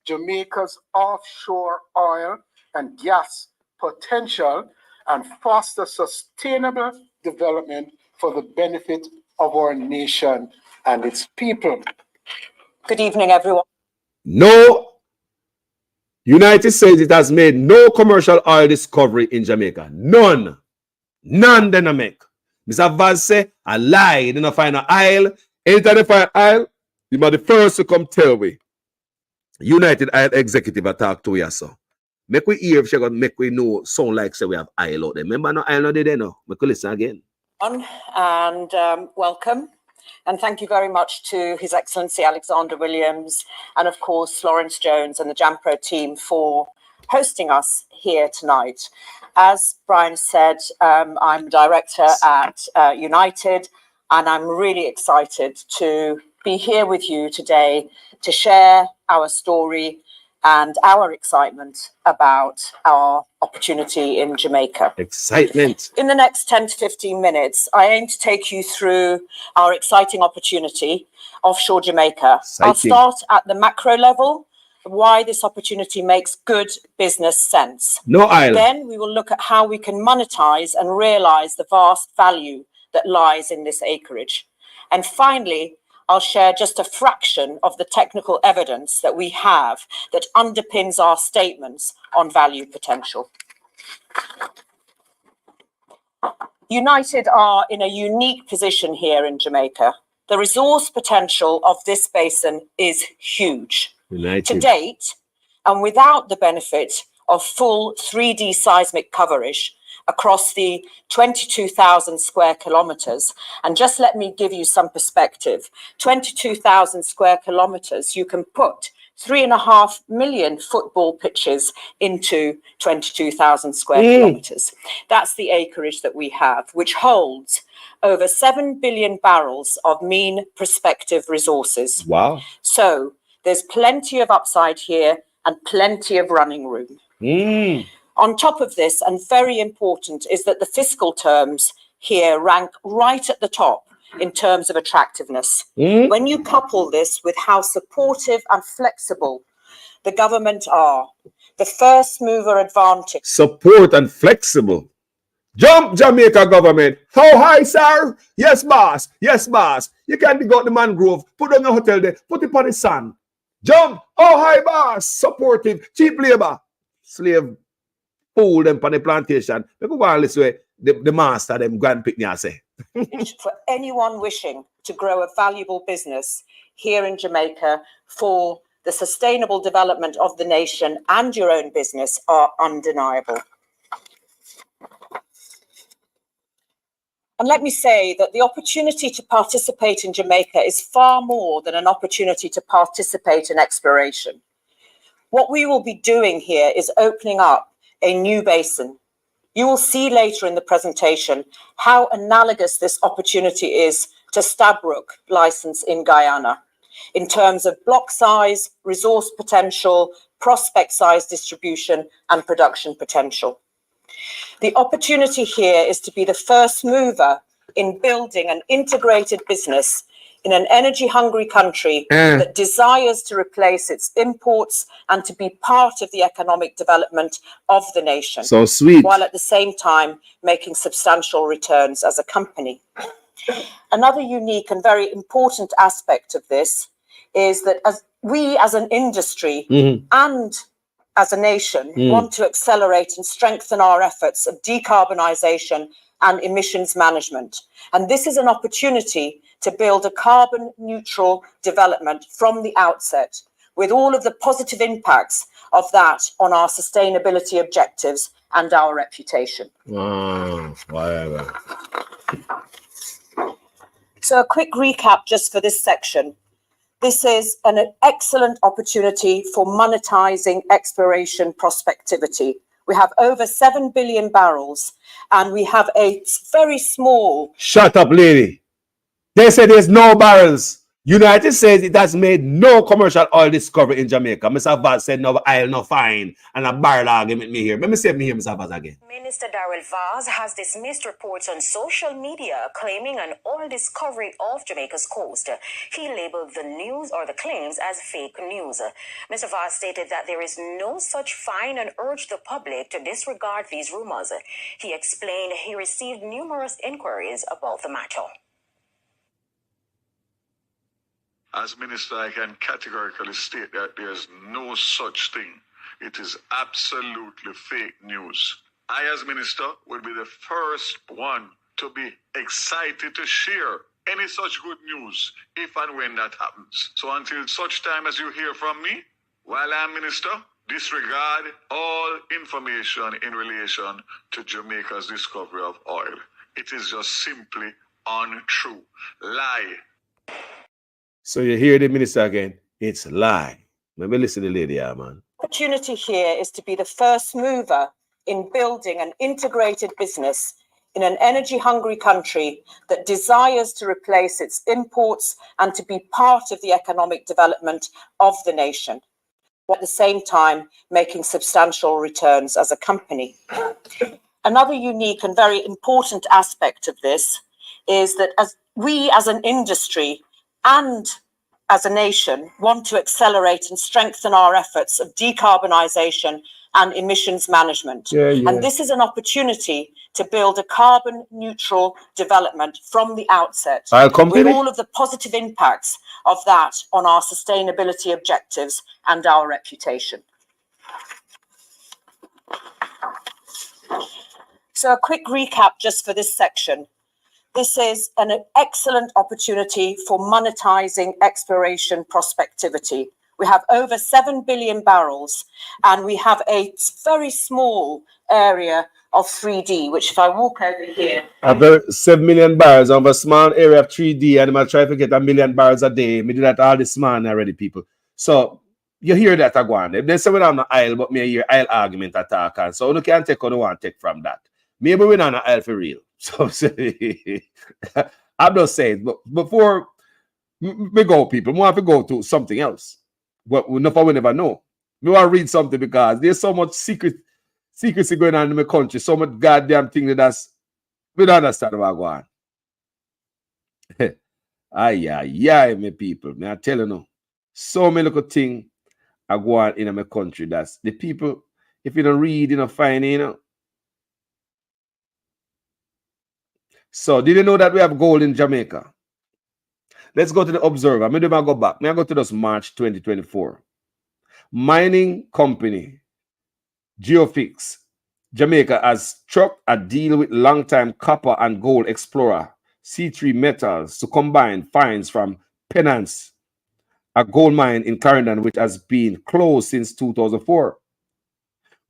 Jamaica's offshore oil and gas potential and foster sustainable development for the benefit of our nation and its people. Good evening, everyone. No. United says it has made no commercial oil discovery in Jamaica. None. None they not make. Mr. Vaz say a lie. They don't find an oil. Anytime they find oil, you are the first to come tell me. United Oil executive attack to you, so. Make we hear if she got make we know sound like say we have oil out there. Remember no oil out there no? Make we listen again. And welcome. And thank you very much to His Excellency Alexander Williams and, of course, Lawrence Jones and the JAMPRO team for hosting us here tonight. As Brian said, I'm director at United, and I'm really excited to be here with you today to share our story and our excitement about our opportunity in Jamaica. Excitement. In the next 10 to 15 minutes, I aim to take you through our exciting opportunity offshore Jamaica. Exciting. I'll start at the macro level, why this opportunity makes good business sense. No oil. Then we will look at how we can monetize and realize the vast value that lies in this acreage. And finally, I'll share just a fraction of the technical evidence that we have that underpins our statements on value potential. United are in a unique position here in Jamaica. The resource potential of this basin is huge. United. To date, and without the benefit of full 3D seismic coverage across the 22,000 square kilometers. And just let me give you some perspective. 22,000 square kilometers, you can put 3.5 million football pitches into 22,000 square kilometers. That's the acreage that we have, which holds over 7 billion barrels of mean prospective resources. Wow. So there's plenty of upside here and plenty of running room. On top of this, and very important, is that the fiscal terms here rank right at the top in terms of attractiveness. When you couple this with how supportive and flexible the government are, the first mover advantage. Support and flexible. Jump, Jamaica government. How high, sir? Yes, boss. Yes, boss. You can't dig out the mangrove, put on a hotel there, put it on the sun. Jump. Oh, high, boss. Supportive. Cheap labor. Slave. Fool them on the plantation. People want to listen to the master, them grandpicnic say. For anyone wishing to grow a valuable business here in Jamaica for the sustainable development of the nation and your own business are undeniable. And let me say that the opportunity to participate in Jamaica is far more than an opportunity to participate in exploration. What we will be doing here is opening up a new basin. You will see later in the presentation how analogous this opportunity is to Stabroek license in Guyana in terms of block size, resource potential, prospect size distribution, and production potential. The opportunity here is to be the first mover in building an integrated business in an energy-hungry country that desires to replace its imports and to be part of the economic development of the nation. So sweet. While at the same time making substantial returns as a company. Another unique and very important aspect of this is that as we as an industry and as a nation want to accelerate and strengthen our efforts of decarbonisation and emissions management. And this is an opportunity to build a carbon neutral development from the outset, with all of the positive impacts of that on our sustainability objectives and our reputation. Whatever. So a quick recap just for this section. This is an excellent opportunity for monetizing exploration prospectivity. We have over 7 billion barrels and we have a very small... Shut up, lady. They say there's no barrels. United says it has made no commercial oil discovery in Jamaica. Mr. Vaz said no oil, no fine, and a barrel argument me here. Let me say me here, Mr. Vaz again. Minister Darrell Vaz has dismissed reports on social media claiming an oil discovery off Jamaica's coast. He labeled the news or the claims as fake news. Mr. Vaz stated that there is no such fine and urged the public to disregard these rumors. He explained he received numerous inquiries about the matter. As minister, I can categorically state that there's no such thing. It is absolutely fake news. I, as minister, will be the first one to be excited to share any such good news if and when that happens. So until such time as you hear from me, while I'm minister, disregard all information in relation to Jamaica's discovery of oil. It is just simply untrue. Lie. So you hear the minister again. It's a lie. Maybe listen to the lady, man. Opportunity here is to be the first mover in building an integrated business in an energy-hungry country that desires to replace its imports and to be part of the economic development of the nation, while at the same time making substantial returns as a company. Another unique and very important aspect of this is that as an industry and as a nation want to accelerate and strengthen our efforts of decarbonisation and emissions management. And this is an opportunity to build a carbon neutral development from the outset, with all of the positive impacts of that on our sustainability objectives and our reputation. So a quick recap just for this section. This is an excellent opportunity for monetizing exploration prospectivity. We have over 7 billion barrels and we have a very small area of 3D, which if I walk over here... I've 7 million barrels of a small area of 3D and I'm going to try to get 1 million barrels a day. Me do that all this morning already, people. So you hear that, Agwan. If they say we're on the aisle, but me hear aisle argument attack. And so you can take what you want to take from that. Maybe we're not on the aisle for real. So I'm just saying, but before we go, people, we have to go to something else. But we never know. We want to read something because there's so much secrecy going on in the country, so much goddamn thing we don't understand what's going on. Aye, my people. Me I tell you now, so many little things are going on in my country. That's the people, if you don't read, you don't find, you know. So, did you know that we have gold in Jamaica? Let's go to the Observer. Maybe I go back. May I go to this March 2024. Mining company Geofix Jamaica has struck a deal with longtime copper and gold explorer C3 Metals to combine finds from Penance, a gold mine in Clarendon which has been closed since 2004.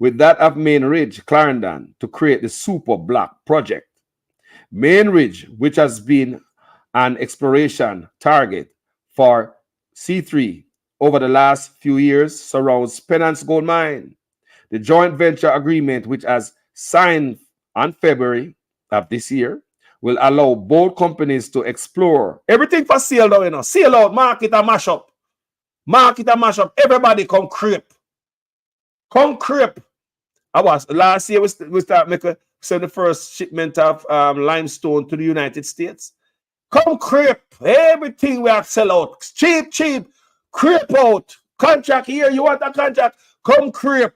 With that of Main Ridge, Clarendon, to create the Super Black project. Main Ridge, which has been an exploration target for C3 over the last few years, surrounds Penance Gold Mine. The joint venture agreement, which has signed on February of this year, will allow both companies to explore everything for sale now, you know. Sale out, market and mash up. Market and mash up. Everybody come creep. Come creep. I was last year we start making the first shipment of limestone to the United States. Come creep. Everything we have sell out. Cheap. Creep out. Contract here. You want a contract? Come creep.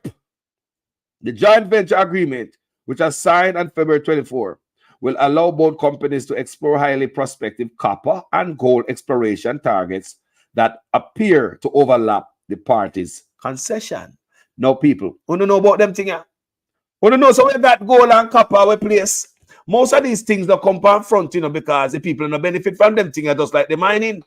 The joint venture agreement, which was signed on February 24, will allow both companies to explore highly prospective copper and gold exploration targets that appear to overlap the parties' concession. Now, people, who don't know about them things? Who don't know so where that gold and copper we place? most of these things don't come from front, you know, because the people don't benefit from them things, just like the mining,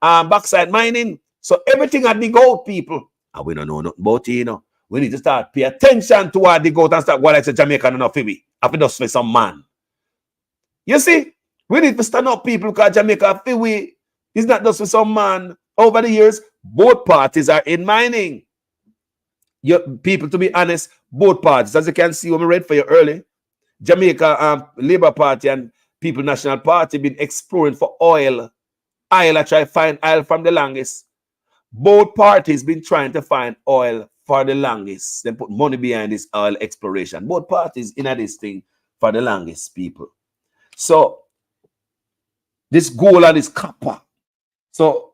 backside mining. So everything I dig out, people, and we don't know nothing about it, you know. We need to start pay attention to what dig out and start going like a Jamaican enough for we. After just for some man. You see, we need to stand up, people, because Jamaica for we is not just for some man. Over the years, both parties are in mining. People, to be honest, both parties, as you can see when we read for you early, Jamaica Labour Party and People National Party been exploring for oil. I try to find oil from the longest. Both parties been trying to find oil for the longest. They put money behind this oil exploration. Both parties in this thing for the longest, people. So this gold and this copper. So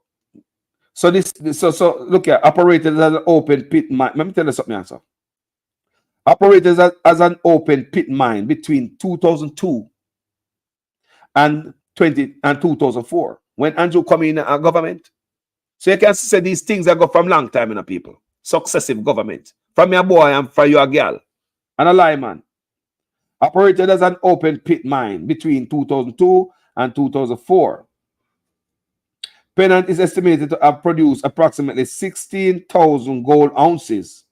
look here, operators as an open pit mine. Let me tell you something, answer. Operators as an open pit mine between 2002 and 2004 when Andrew come in our government. So you can say these things that go from long time in a people. Successive government. From your boy and from your girl. And a lie man. Operated as an open pit mine between 2002 and 2004. Pennant is estimated to have produced approximately 16,000 gold ounces.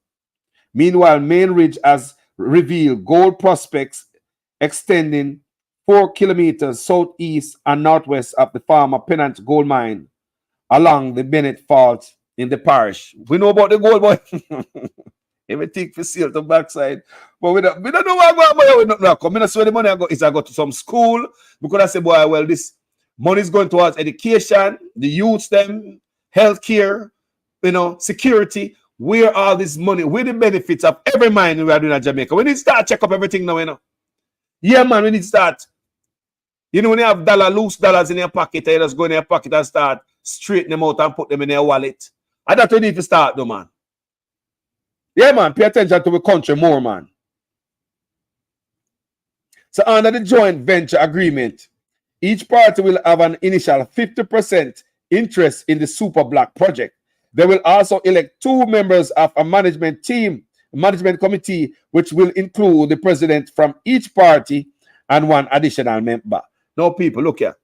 Meanwhile, Main Ridge has revealed gold prospects extending 4 kilometers southeast and northwest of the former Pennant gold mine along the Bennett Fault in the parish. We know about the gold, boy. Everything for sale to backside. But we don't know where I go. We don't come. I not sure the money I go is I go to some school because I say, boy, well, this money is going towards education, the youths, them, healthcare, you know, security. Where all this money, where the benefits of every mine we are doing in Jamaica. We need to start check up everything now, you know. Yeah, man, we need to start. You know, when you have loose dollars in your pocket, you just go in your pocket and start straighten them out and put them in your wallet. And that's what we need to start, though, man. Yeah, man, pay attention to the country more, man. So under the joint venture agreement, each party will have an initial 50% interest in the Super Black project. They will also elect 2 members of a management committee, which will include the president from each party and 1 additional member. Now, people, look here.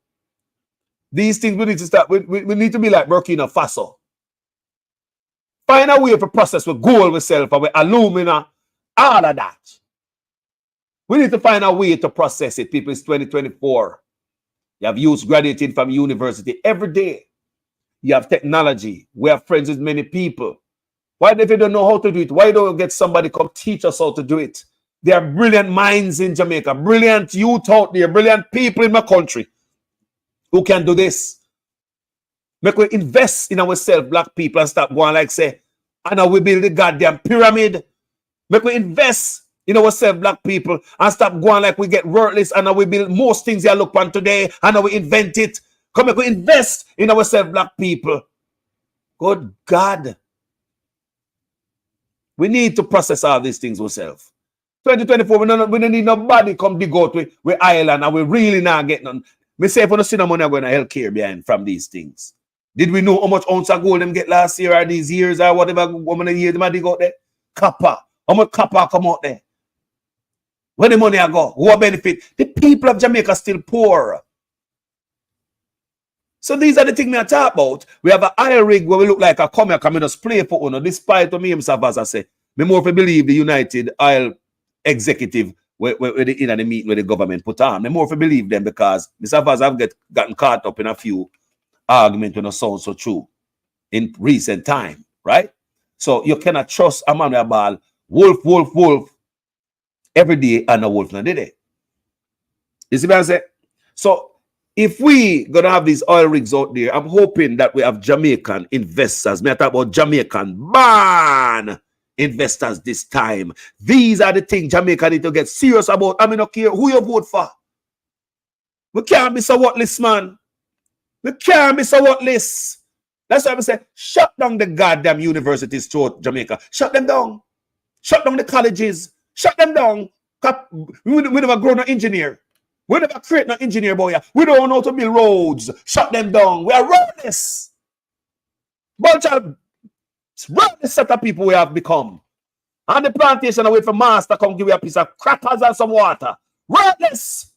These things we need to start. We need to be like Burkina Faso. Find a way to process with gold, with silver, with alumina, all of that. We need to find a way to process it, people. It's 2024. You have youths graduating from university every day. You have technology. We have friends with many people. Why if they don't know how to do it? Why don't we get somebody come teach us how to do it? There are brilliant minds in Jamaica, brilliant youth out there, brilliant people in my country who can do this. Make we invest in ourselves, black people, and stop going like say, I know we build the goddamn pyramid. Make we invest in ourselves, black people, and stop going like we get worthless, and now we build most things you look on today, and now we invent it. Come make we invest in ourselves, black people. Good God. We need to process all these things ourselves. 2024, we don't need nobody come dig out with Ireland, and we really not get none. Me say if we don't see no money going to healthcare behind from these things. Did we know how much ounce of gold them get last year or these years or whatever woman year them dig out there? Copper. How much copper come out there? Where the money go? Who benefit? The people of Jamaica still poor. So these are the things I talk about. We have an oil rig where we look like a come and just play for owner. Despite what me himself as I say, me more to believe the United Oil executive where they in the meeting with the government put on. Me more to believe them because Mr. Vaz have gotten caught up in a few arguments when it sounds so true in recent time, right? So you cannot trust a man with a ball, wolf, every day and a wolf not did it. You see what I'm saying? So if we gonna have these oil rigs out there, I'm hoping that we have Jamaican investors. Me talk about Jamaican ban investors this time. These are the things Jamaica need to get serious about. I mean, don't care who you vote for. We can't be so worthless, man. We can't be so worthless. That's why I say, shut down the goddamn universities throughout Jamaica. Shut them down. Shut down the colleges. Shut them down. We never grow no engineer. We never create no engineer, boy. We don't know how to build roads. Shut them down. We are roadless. Bunch of roadless set of people we have become. And the plantation away from master come give you a piece of crackers and some water. Roadless.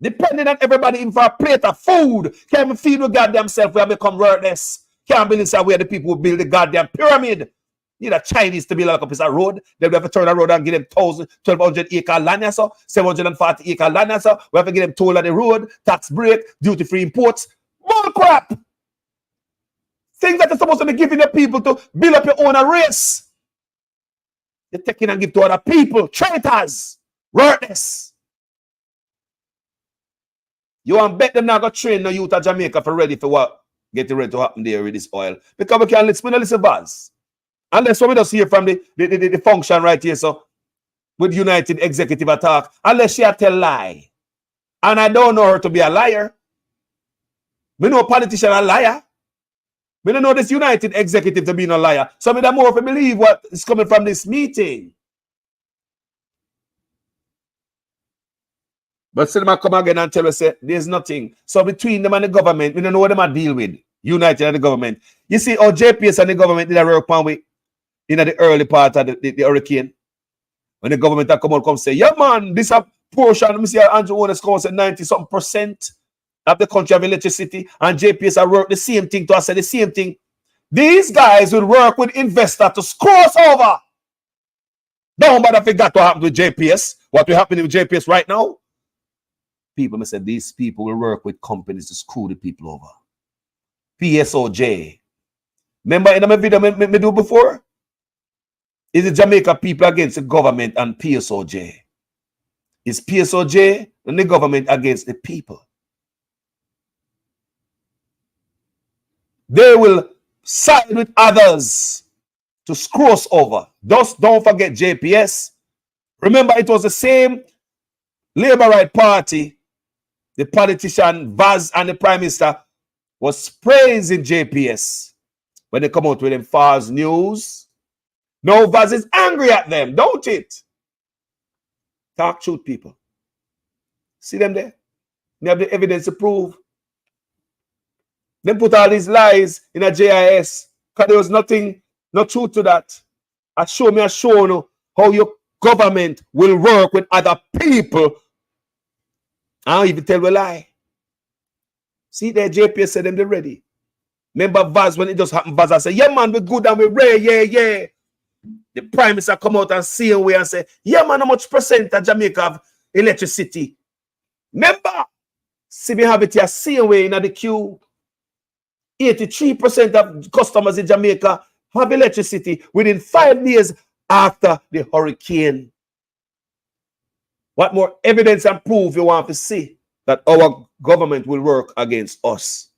Depending on everybody in for a plate of food. Can't even feed the goddamn self. We have become worthless. Can't believe that we're the people who build the goddamn pyramid. You know, Chinese to build like a piece of road. They have to turn a road and give them 1,200 acre land or so, 740 acre land or so. We have to give them toll on the road, tax break, duty free imports. Bull crap. Things that you're supposed to be giving the people to build up your own race. You're taking and give to other people, traitors, worthless. You want to bet them now go train the youth of Jamaica for ready for what? Getting ready to happen there with this oil. Because we can't listen buzz. Unless we just hear from the function right here, so with United Executive Attack. Unless she tell lie. And I don't know her to be a liar. We know a politician a liar. We don't know this United Executive to be a liar. So we don't more if we believe what is coming from this meeting. But still, I come again and tell us there's nothing. So between them and the government, we don't know what them I deal with. United and the government. You see, how JPS and the government did a work on with in the early part of the hurricane. When the government come out come say, yeah man, this a portion, let me see Andrew Owners come and say 90-something% of the country have electricity, and JPS have worked the same thing to us, say the same thing. These guys will work with investors to screw us over. Don't bother if it got to happen with JPS. What will happen with JPS right now? People may say these people will work with companies to screw the people over. PSOJ. Remember in my video me do before? Is the Jamaica people against the government and PSOJ? Is PSOJ and the government against the people? They will side with others to screw us over. Thus, don't forget JPS. Remember, it was the same Labour Right Party, the politician Vaz and the Prime Minister was praising JPS when they come out with them false news. Now Vaz is angry at them, don't it? Talk truth, people. See them there? They have the evidence to prove. They put all these lies in a JIS because there was nothing, no truth to that. I show you how your government will work with other people. I don't even tell a lie. See there, JPS said them they're ready. Remember Vaz when it just happened, Vaz I said, yeah man, we're good and we're ready, yeah. The Prime Minister come out and see away and say, yeah man, how much percent of Jamaica have electricity? Remember, see we have it here, see away in the queue. 83% of customers in Jamaica have electricity within 5 days after the hurricane. What more evidence and proof you want to see that our government will work against us?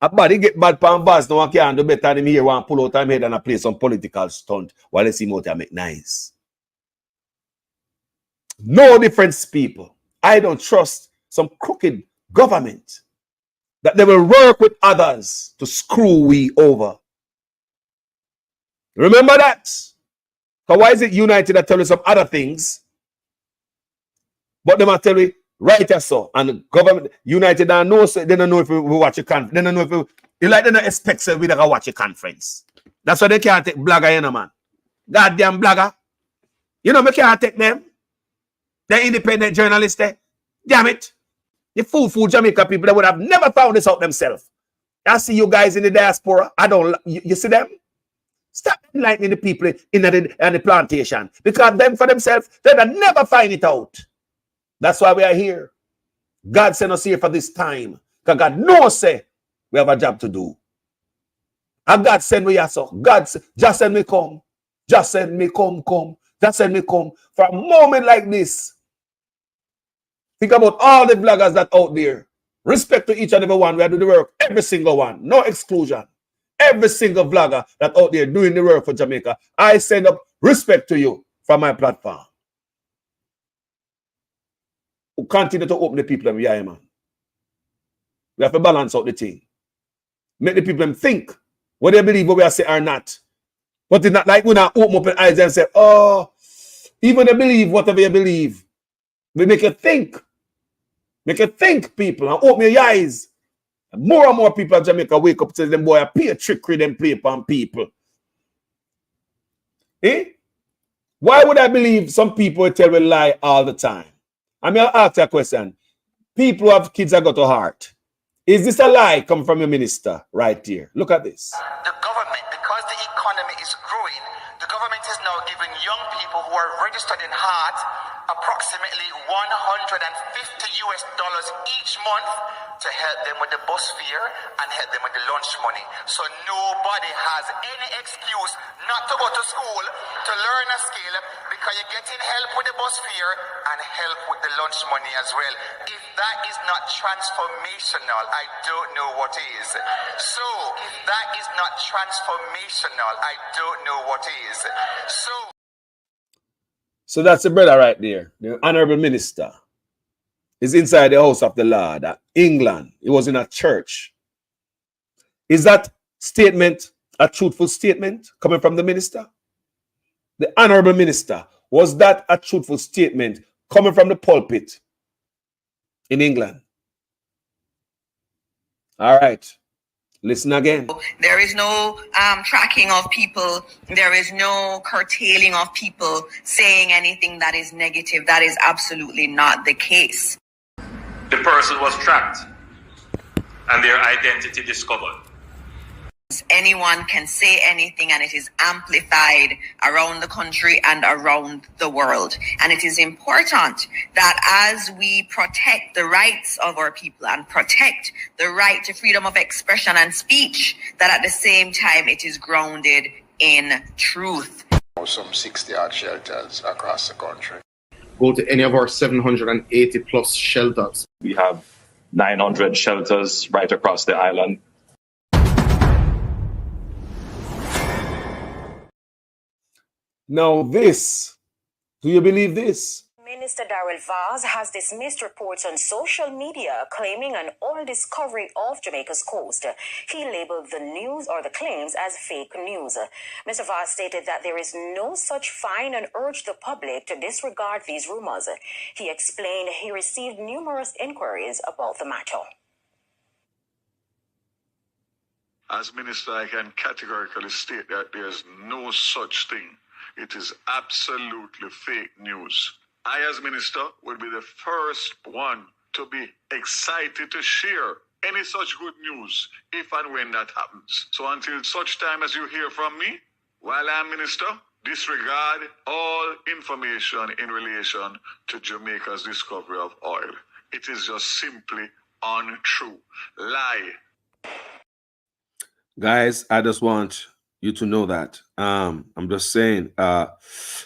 A body get bad pan Vaz, no one can do better than me here and pull out time head and play some political stunt while they see more to make nice. No difference, people. I don't trust some crooked government that they will work with others to screw we over. Remember that. So why is it United that tell you some other things? But they might tell you right or so. And the government, United, they don't know if we watch a conference. They don't know if they don't expect that we don't watch a conference. That's why they can't take blogger, you know, man. Goddamn blogger. You know, we can't take them. They're independent journalists there. Damn it. The fool Jamaica people that would have never found this out themselves. I see you guys in the diaspora. You see them? Stop enlightening the people in the plantation. Because them for themselves, they'll never find it out. That's why we are here. God sent us here for this time. Because God knows say we have a job to do. And God send me here so. God just send me come. Just send me come. Just send me come. For a moment like this. Think about all the bloggers that out there. Respect to each and every one. We are doing the work. Every single one. No exclusion. Every single vlogger that out there doing the work for Jamaica. I send up respect to you from my platform. We continue to open the people in the eye, man. We have to balance out the thing. Make the people think what they believe what we are saying or not. But it's not like we not open up the eyes and say, oh, even they believe whatever you believe. We make you think. Make you think, people, and open your eyes. And more people in Jamaica wake up and say, them boy, I pay a trickery, them play upon people. Eh? Why would I believe some people tell a lie all the time? I mean, I'll ask you a question. people who have kids that go to heart. Is this a lie come from your minister right here? Look at this. The government, because the economy is growing, the government is now giving young people who are registered in heart approximately $150 each month to help them with the bus fare and help them with the lunch money. So nobody has any excuse not to go to school to learn a skill, because you're getting help with the bus fare and help with the lunch money as well. If that is not transformational, I don't know what is. So if that is not transformational, I don't know what is. So that's the brother right there. The honorable minister is inside the house of the Lord at England. He was in a church. Is that statement a truthful statement coming from the minister? The honorable minister, was that a truthful statement coming from the pulpit in England? All right. Listen again. There is no tracking of people. There is no curtailing of people saying anything that is negative. That is absolutely not the case. The person was tracked and their identity discovered. Anyone can say anything, and it is amplified around the country and around the world. And it is important that as we protect the rights of our people and protect the right to freedom of expression and speech, that at the same time it is grounded in truth. Some 60-odd shelters across the country. Go to any of our 780 plus shelters. We have 900 shelters right across the island. Now this, do you believe this? Minister Darrell Vaz has dismissed reports on social media claiming an oil discovery off Jamaica's coast. He labeled the news or the claims as fake news. Mr. Vaz stated that there is no such find and urged the public to disregard these rumors. He explained he received numerous inquiries about the matter. As minister, I can categorically state that there's no such thing. It is absolutely fake news. I, as minister, will be the first one to be excited to share any such good news if and when that happens. So until such time as you hear from me, while I'm minister, disregard all information in relation to Jamaica's discovery of oil. It is just simply untrue. Lie. Guys, I just want you to know that. I'm just saying,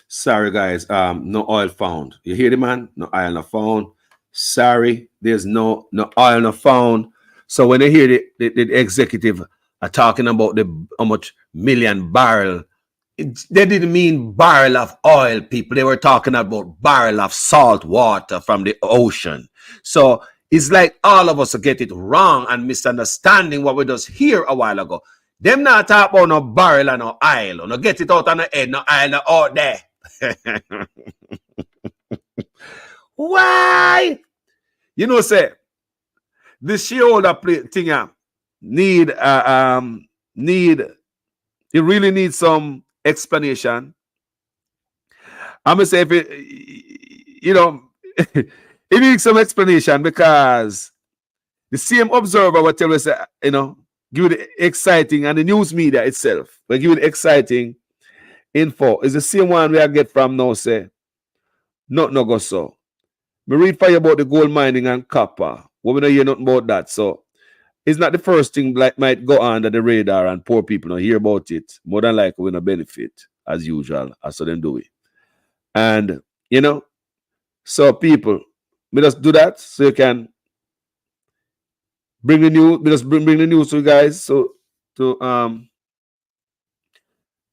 sorry guys, no oil found. You hear the man? No oil not found. Sorry, there's no oil not found. So when they hear the executive are talking about how much million barrel, they didn't mean barrel of oil, people. They were talking about barrel of salt water from the ocean. So it's like all of us get it wrong and misunderstanding what we just hear a while ago. Them not talk about no barrel and no oil. No get it out on the head, no oil no out there. Why? You know, say this shareholder thing need it really needs some explanation. I'm gonna say if it, you know, it needs some explanation, because the same observer will tell us, you know, give you the exciting, and the news media itself, but give you the exciting info. It's the same one we get from now, say, not no go so. We read for you about the gold mining and copper. What we don't hear nothing about that. So it's not the first thing like might go under the radar and poor people don't hear about it. More than likely we're gonna benefit as usual, as so them do it. And you know, so people, we just do that so you can bring the news, we just bring the news to you guys, so to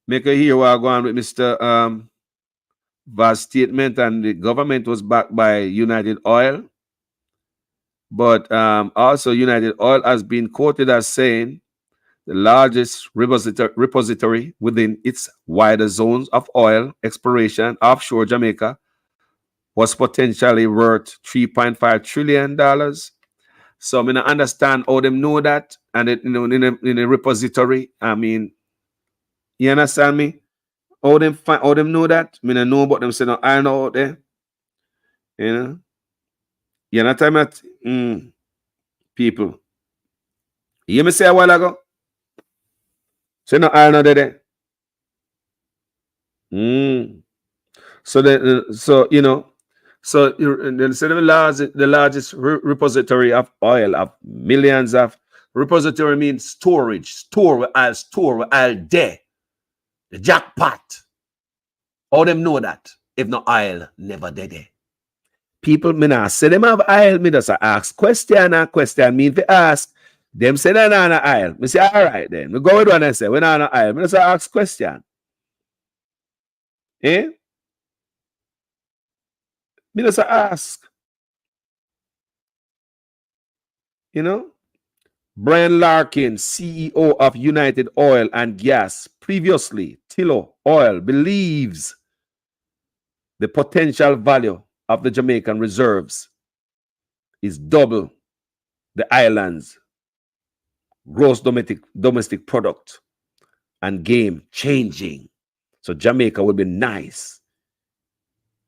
make a hear what going on with Mr. Vaz statement. And the government was backed by United Oil, but also United Oil has been quoted as saying the largest repository within its wider zones of oil exploration offshore Jamaica was potentially worth $3.5 trillion. So I mean, I understand how them know that, and it, you know, in a repository. I mean, you understand me? How them know that? I mean, I know about them saying no iron out there. You know, You know time that people. You hear me say a while ago? So no iron out there. So you know, so the largest repository of oil of millions of repository means storage, store there. The jackpot. All them know that if no oil never there. People me not say them have oil, me just ask question and question mean to ask. Them say no oil. Me say all right then. We go with one and say we not oil. Me just ask question. Eh? Me just ask. You know? Brian Larkin, CEO of United Oil and Gas, previously Tullow Oil, believes the potential value of the Jamaican reserves is double the island's gross domestic product and game changing. So Jamaica will be nice.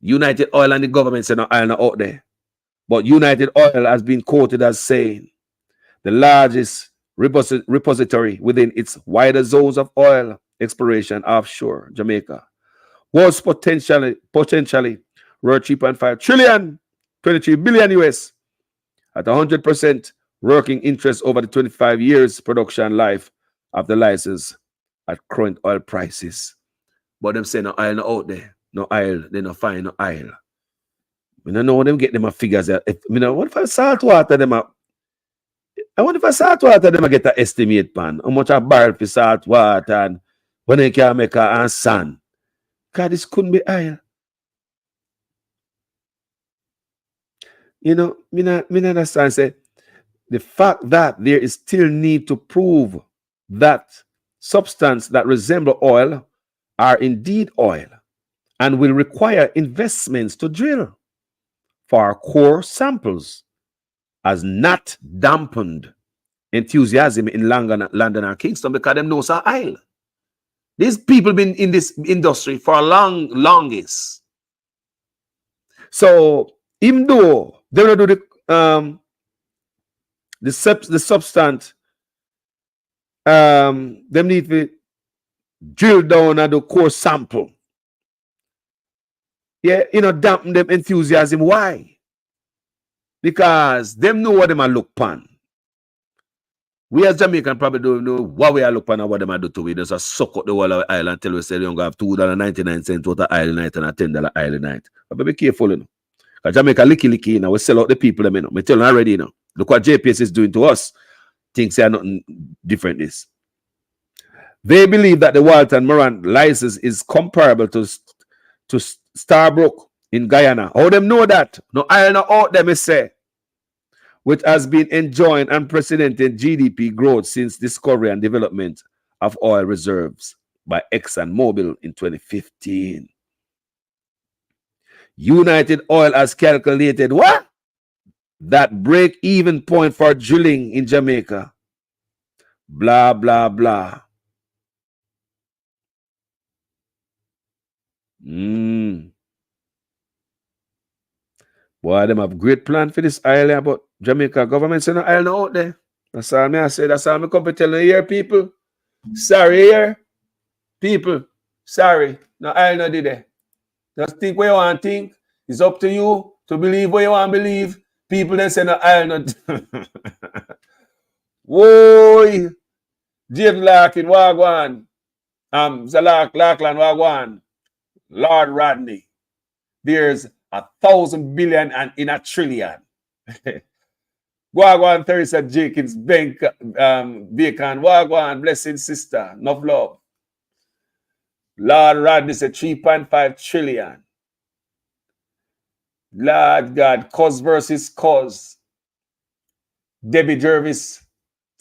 United Oil and the government say no oil out there. But United Oil has been quoted as saying the largest repository within its wider zones of oil exploration offshore Jamaica was potentially worth 3.5 trillion, 23 billion US at 100% working interest over the 25 years production life of the license at current oil prices. But them say no oil no out there. No oil, they no find no oil. I don't know them get them a figures. What if I salt water them up? I wonder if I salt water them get an estimate pan. How much a barrel for salt water and when they can make a sand. God, this couldn't be oil. You know, me not understand. Say the fact that there is still need to prove that substance that resemble oil are indeed oil and will require investments to drill for core samples has not dampened enthusiasm in London and Kingston because them know it's oil. These people been in this industry for a longest. So even though they don't do the substance, them need to drill down at the core sample. Yeah, you know, dampen them enthusiasm. Why? Because them know what them are look pan. We as Jamaican probably don't know what we are look pan and what them are do to we. Just a suck up the whole of the island until we say they don't have $2.99 worth of oil night and a $10 oil night. But be careful, you know. Because Jamaica licky, you know, we sell out the people, you know. I tell you already, you know. Look what JPS is doing to us. Things are nothing different this. They believe that the Walton Morant license is comparable to Starbrook in Guyana. How them know that? No iron out them say, which has been enjoying unprecedented GDP growth since discovery and development of oil reserves by ExxonMobil in 2015. United Oil has calculated what? That break-even point for drilling in Jamaica. Blah, blah, blah. Boy, them have great plan for this island, but Jamaica government say no island out there. That's all me I say. That's all me come to tell you here, people. Sorry here. People, sorry. No island did there. Just think what you want to think. It's up to you to believe what you want to believe. People then say no island. Whoa. James Larkin, Wagwan. Zalak, Lackland, Wagwan. Lord Rodney. There's 1,000 billion and in a trillion. Wagwan Teresa Jenkins, Bacon, Wagwan, blessed sister, enough love. Lord Rodney said 3.5 trillion. Lord God, cause versus cause. Debbie Jervis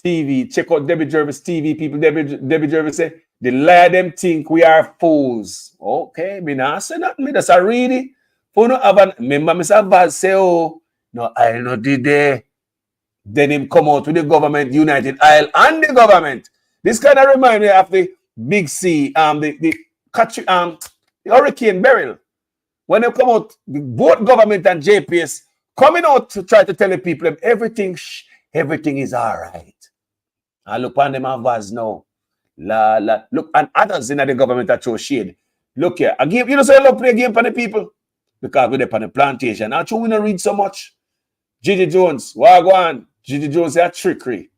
TV. Check out Debbie Jervis TV, people. Debbie Jervis say, the lie them think we are fools. Okay, me not say nothing. Me just a read it. For no have an, remember Mr. Vaz say, oh, no, I no did there. Then him come out with the government, United Oil and the government. This kind of remind me of the Big C, the Hurricane Beryl. When they come out, both government and JPS coming out to try to tell the people everything is all right. I look on them and Vaz now. Look, and others in the government that show shade. Look here, I give, you know, so I love play a game for the people. Because we're on the plantation. Not true, we don't read so much. Gigi Jones, wagwan. Gigi Jones, that trickery.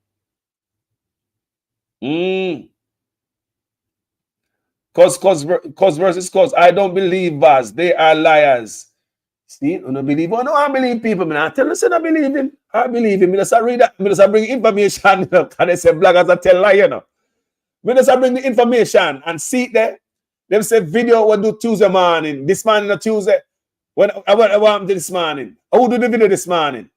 Cause versus cause. I don't believe Vaz. They are liars. See, I don't believe. Oh no, I believe people. Man, I tell you, I believe him. I believe him. I just read that. I just bring information. And they say bloggers that tell lie, you know. I just bring the information and see it there. They say video will do Tuesday morning. This morning or Tuesday. When I want to this morning. Who do the video this morning?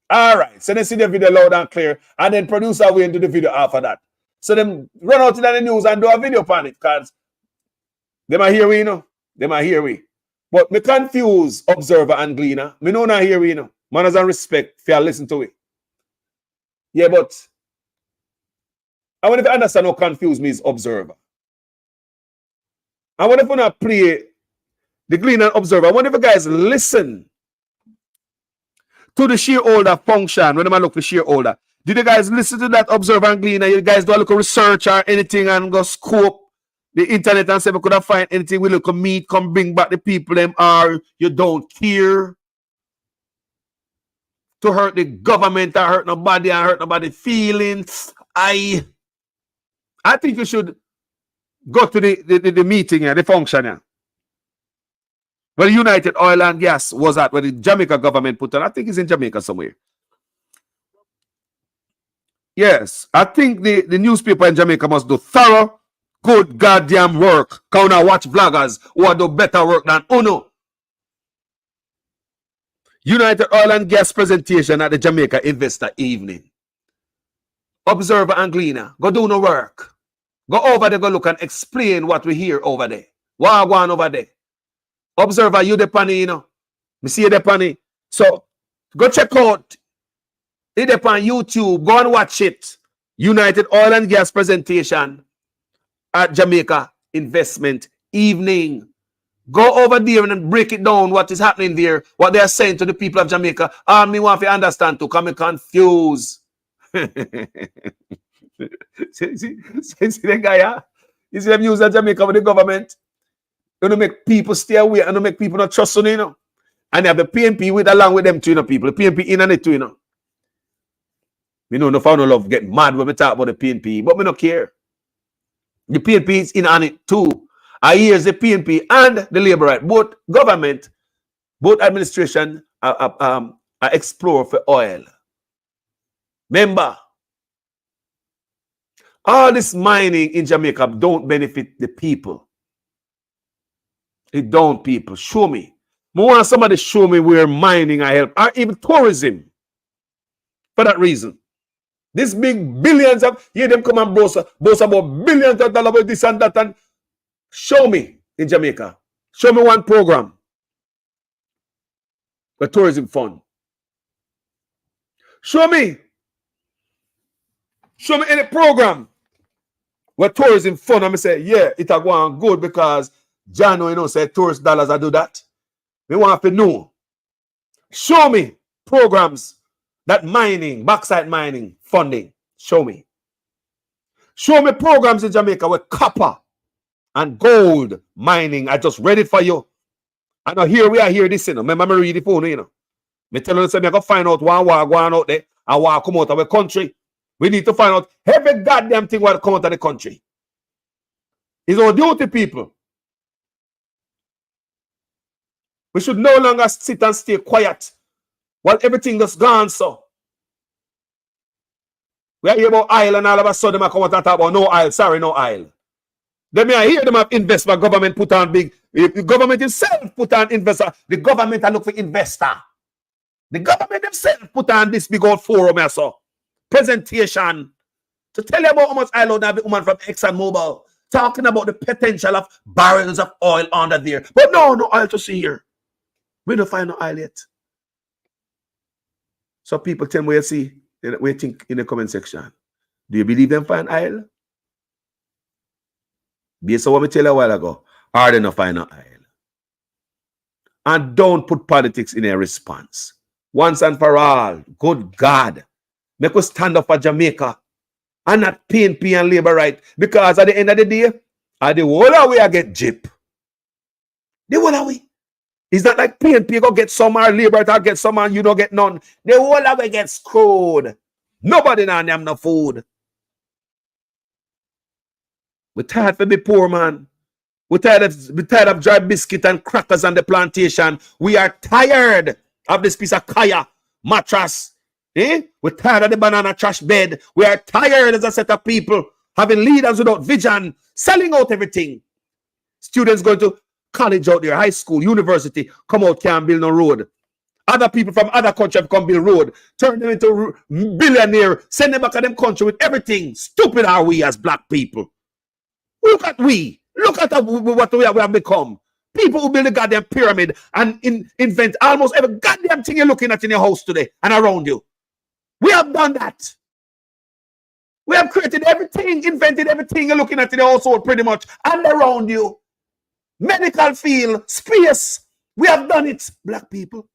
All right. So they see the video loud and clear. And then producer will do the video after that. So them run out to the news and do a video on it. Because they might hear we, you know. They might hear we. But me confuse Observer and Gleaner. Me know not hear we, you know. Manners and respect if you listen to it. Yeah, but I wonder if you understand how confused me is Observer. I wonder if when I play the Gleaner and Observer, I wonder if you guys listen to the shareholder function. When I look for shareholder, did you guys listen to that Observer and Gleaner? You guys do a little research or anything and go scope the internet and say we could have find anything we look meet, come bring back the people them are you don't care to hurt the government or hurt nobody and hurt nobody's feelings. I think you should go to the meeting here, the function here. Where United Oil and Gas was at, where the Jamaica government put on. I think it's in Jamaica somewhere. Yes, I think the newspaper in Jamaica must do thorough, good goddamn work. Can I watch vloggers who do better work than Uno? United Oil and Gas presentation at the Jamaica Investor Evening. Observer and Gleaner, go do no work. Go over there, go look and explain what we hear over there. What go on over there? Observer, you the panny, you know. Me see you the panny. So go check out it on YouTube. Go and watch it. United Oil and Gas presentation at Jamaica Investment Evening. Go over there and break it down what is happening there, what they are saying to the people of Jamaica. Me want to understand to come confused. see the guy, huh? You see them use that Jamaica with the government. You know, make people stay away and make people not trust you, you know. And they have the PNP with along with them too, you know, people. The PNP in on it too, you know. Me know no found no love get mad when we talk about the PNP, but me no care. The PNP is in on it too. I hear the PNP and the Labour right, both government, both administration are explore for oil. Remember, all this mining in Jamaica don't benefit the people. It don't, people. Show me. I want somebody show me where mining I help, or even tourism. For that reason. This big billions of, hear them come and boast about billions of dollars with this and that, and show me in Jamaica. Show me one program. The tourism fund. Show me. Show me any program where tourism fund. I'm say, yeah, it a go on good because John, you know, say tourist dollars I do that. We want to know. Show me programs that mining, backside mining, funding. Show me. Show me programs in Jamaica with copper and gold mining. I just read it for you. I know here we are here this, you know. Remember me read the phone, you know. Me tell you, say me go find out one war going out there and war come out of the country. We need to find out every goddamn thing what come out of the country. It's our duty, people. We should no longer sit and stay quiet while everything is gone, so. We are here about oil and all of a sudden I come out and talk about no oil. Sorry, no oil. Then I hear them have investment, government put on big, the government itself put on investor. The government I look for investor. The government themselves put on this big old forum here, so. Presentation to tell you about how much oil have the woman from ExxonMobil talking about the potential of barrels of oil under there. But no oil to see here. We don't find no oil yet. So people tell me what you see, what you think in the comment section. Do you believe them find oil? Based on what I tell you a while ago, are they not find no oil? And don't put politics in a response. once and for all. Good God. Make us stand up for Jamaica and not PNP and labor right. Because at the end of the day, at the whole of we I get jip. The whole of we. It's not like PNP go get some or labor or get some and you don't get none. The whole of we get screwed. Nobody now have no food. We're tired of be poor, man. We're tired of dry biscuit and crackers on the plantation. We are tired of this piece of kaya mattress. We're tired of the banana trash bed. We are tired as a set of people having leaders without vision, selling out everything. Students going to college out there, high school, university, come out, can't build no road. Other people from other countries have come build road, turn them into billionaire, send them back to them country with everything. Stupid are we as black people. Look at we. Look at what we have become. People who build a goddamn pyramid and invent almost every goddamn thing you're looking at in your house today and around you. We have done that. We have created everything, invented everything you're looking at in your household pretty much and around you. Medical field, space. We have done it, black people.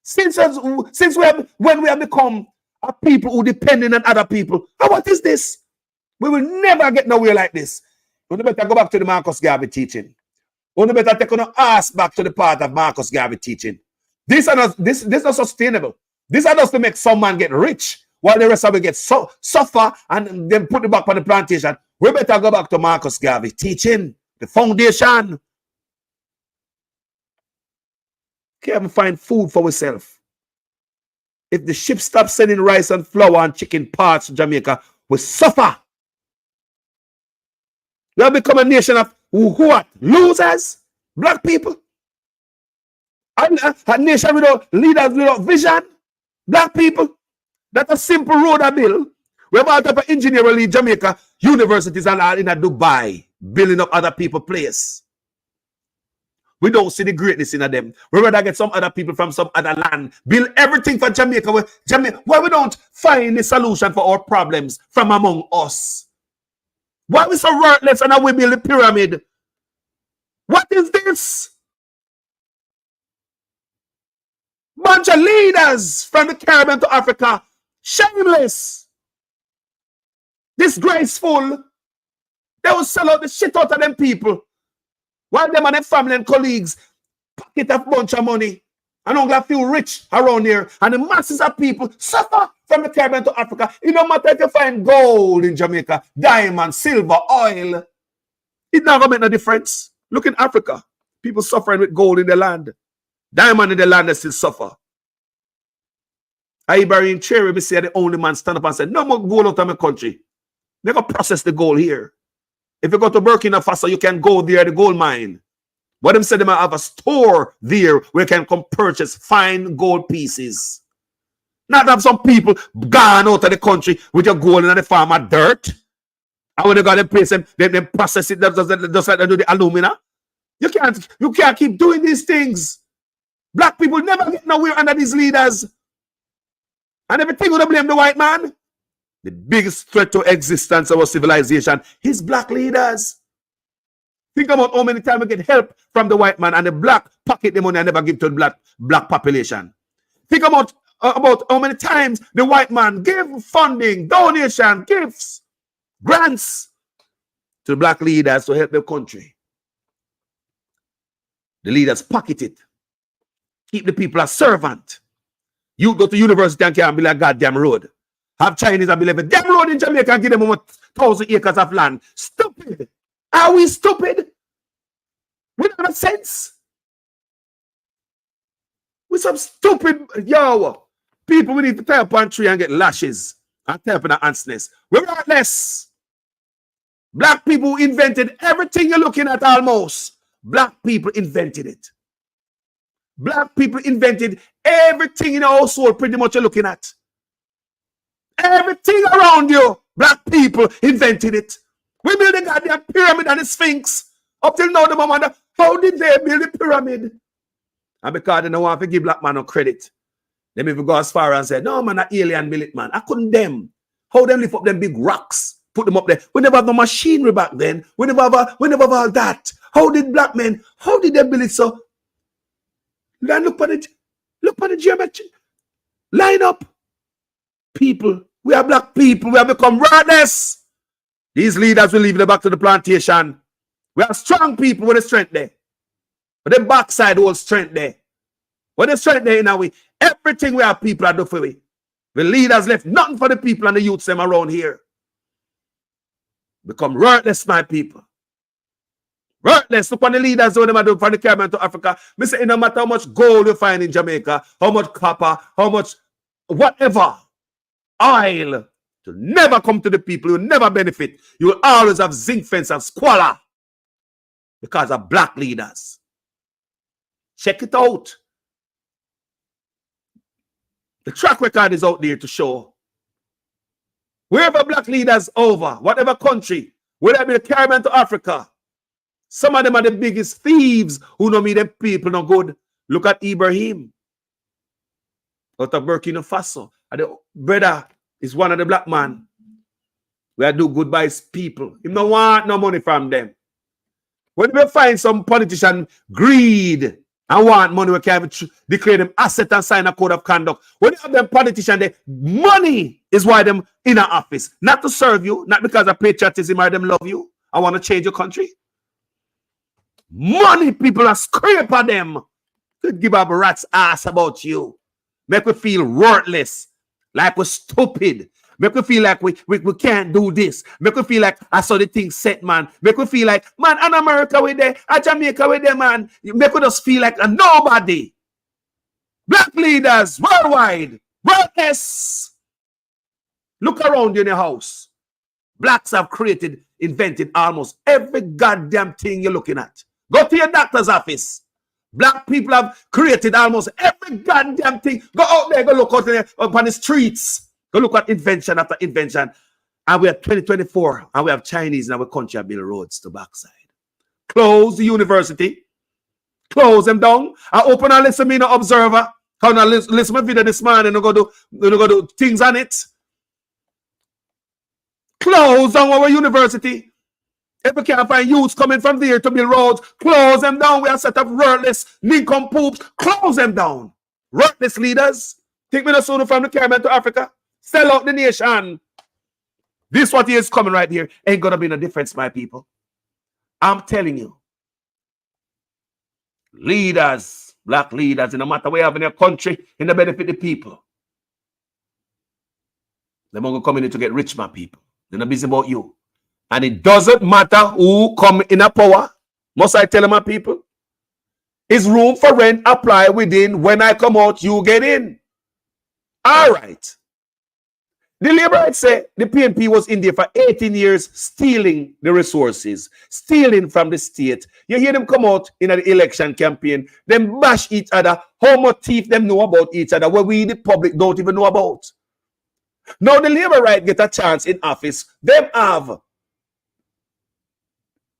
Since when we have become a people who depending on other people. And what is this? We will never get nowhere like this. We better go back to the Marcus Garvey teaching. We better take on ass back to the part of Marcus Garvey teaching. This is not sustainable. This is just to make some man get rich while the rest of it get suffer and then put it back on the plantation. We better go back to Marcus Garvey teaching, the foundation. Can't find food for ourselves. If the ship stops sending rice and flour and chicken parts to Jamaica, we suffer. We have become a nation of what? Losers? Black people? A nation without leaders, without vision? Black people? That's a simple road I build. We have all type of engineer will lead Jamaica, universities and all in a Dubai, building up other people's place. We don't see the greatness in them. We rather get some other people from some other land, build everything for Jamaica. Why we don't find the solution for our problems from among us? Why we so worthless and we build the pyramid? What is this? Bunch of leaders from the Caribbean to Africa. Shameless. Disgraceful. They will sell out the shit out of them people. While them and their family and colleagues pocket a bunch of money and only feel rich around here. And the masses of people suffer from the Caribbean to Africa. It don't matter if you find gold in Jamaica, diamond, silver, oil. It's not going to make no difference. Look in Africa. People suffering with gold in the land. Diamond in the land, they still suffer. I bury in Cherry, we say the only man stand up and say, no more gold out of my country. They're going to process the gold here. If you go to Burkina Faso, you can go there, the gold mine. What them said, they might have a store there where you can come purchase fine gold pieces. Not have some people gone out of the country with your gold in the farm of dirt. And when they got them place, they process it just like they do the alumina. You can't keep doing these things. Black people never get nowhere under these leaders. And everything would blame the white man. The biggest threat to existence of our civilization is black leaders. Think about how many times we get help from the white man and the black pocket the money and never give to the black population. Think about how many times the white man give funding, donation, gifts, grants to the black leaders to help their country. The leaders pocket it. Keep the people as servant. You go to university and can't build a goddamn road. Have Chinese and build a damn road in Jamaica and give them 1,000 acres of land. Stupid. Are we stupid? We don't have sense. We're some stupid, people, we need to tie up on tree and get lashes and tie up in an ant's nest. We're heartless. Black people invented everything you're looking at almost. Black people invented it. Black people invented everything in our household pretty much you're looking at. Everything around you, black people invented it. We built the goddamn pyramid and the Sphinx. Up till now, the mom wonder, how did they build the pyramid? And because they don't want to give black man no credit, them even go as far and say, no man, an alien built it, man. I couldn't them. How them lift up them big rocks, put them up there. We never have no machinery back then. We never have all that. How did black men, how did they build it so? Then look at the geometry. Line up. People, we are black people. We have become ruthless. These leaders will leave them back to the plantation. We are strong people with the strength there. But the backside holds strength there. With the strength there, now everything we have people are doing for we. The leaders left nothing for the people and the youths them around here. Become ruthless, my people. Ruthless. Look what the leaders do them are doing for the Caribbean to Africa. Me say, no matter how much gold you find in Jamaica, how much copper, how much whatever, oil, to never come to the people. You will never benefit. You will always have zinc fence and squalor because of black leaders. Check it out. The track record is out there to show. Wherever black leaders over, whatever country, whether it be the Caribbean to Africa, some of them are the biggest thieves who know me, them people no good. Look at Ibrahim out of Burkina Faso. And the brother is one of the black man. We do good by his people. He don't want no money from them. When we find some politician greed and want money, we can declare them asset and sign a code of conduct. When you have them politicians, the money is why them in an office. Not to serve you, not because of patriotism or them love you. I want to change your country. Money people are scrape at them. Could give up a rat's ass about you. Make we feel worthless. Like we're stupid. Make we feel like we can't do this. Make we feel like I saw the thing set, man. Make we feel like, man, and America with there, and Jamaica with there, man. Make we just feel like a nobody. Black leaders worldwide. Worthless. Look around you in your house. Blacks have invented almost every goddamn thing you're looking at. Go to your doctor's office. Black people have created almost every goddamn thing. Go out there, go look out there up on the streets. Go look at invention after invention. And we are 2024, and we have Chinese in our country that build roads to backside. Close the university. Close them down. I open and listen me no observer. Come and listen my video this morning and go do things on it. Close down our university. If we can't find youths coming from there to build roads, close them down. We are set up ruthless, nincompoops. Close them down. Ruthless leaders. Take me the soda from the Caribbean to Africa. Sell out the nation. This what is coming right here. Ain't gonna be no difference, my people. I'm telling you. Leaders, black leaders, no matter where you have in your country, in the benefit the people. They're gonna come in to get rich, my people. They're not busy about you. And it doesn't matter who come in a power. Must I tell my people? Is room for rent apply within? When I come out, you get in. All right. The labor rights say the PNP was in there for 18 years stealing the resources, stealing from the state. You hear them come out in an election campaign, them bash each other. How much thief them know about each other where we, the public, don't even know about. Now the labor right get a chance in office. Them have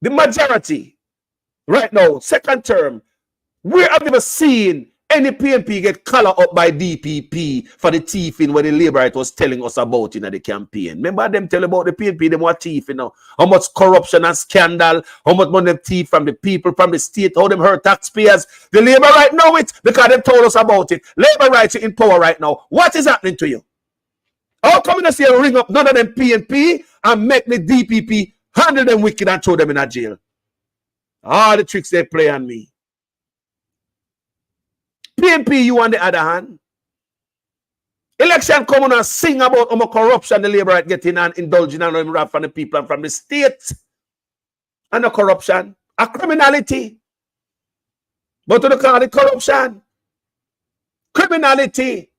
the majority right now, second term. Where have you ever seen any PNP get colored up by DPP for the thieving when the labor right was telling us about in the campaign? Remember them tell about the PNP, them were thief, you know, how much corruption and scandal, how much money them thief from the people, from the state, how them hurt taxpayers. The labor right know it because they told us about it. Labor rights are in power right now. What is happening to you? How come you say ring up none of them PNP and make the DPP handle them wicked and throw them in a jail? All the tricks they play on me. PNP, you on the other hand. Election come on and sing about how much corruption the labor right getting and indulging and rap from the people and from the state. And the corruption. A criminality. But to call it corruption. Criminality.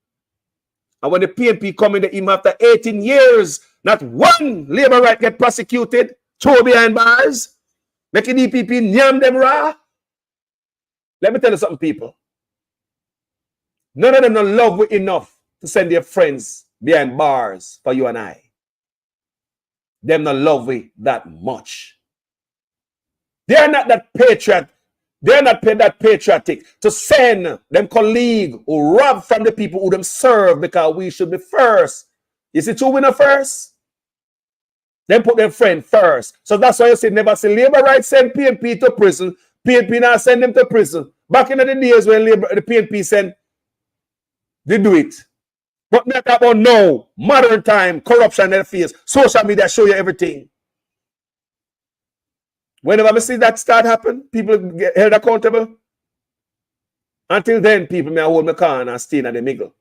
And when the PNP come in the him after 18 years, not one labor right get prosecuted, throw behind bars, making DPP nyam them raw. Let me tell you something, people. None of them don't love you enough to send their friends behind bars for you and I. Them not love you that much. They are not that patriot. They are not that patriotic to send them colleague who rob from the people who them serve because we should be first. Is it true we not first? Then put their friend first. So that's why you say never say labor rights send PNP to prison. PNP now send them to prison. Back in the days when the PNP send, they do it. But me talk about now, modern time, corruption in their face, social media show you everything. Whenever I see that start happen, people get held accountable. Until then, people may hold my car and stay in the middle.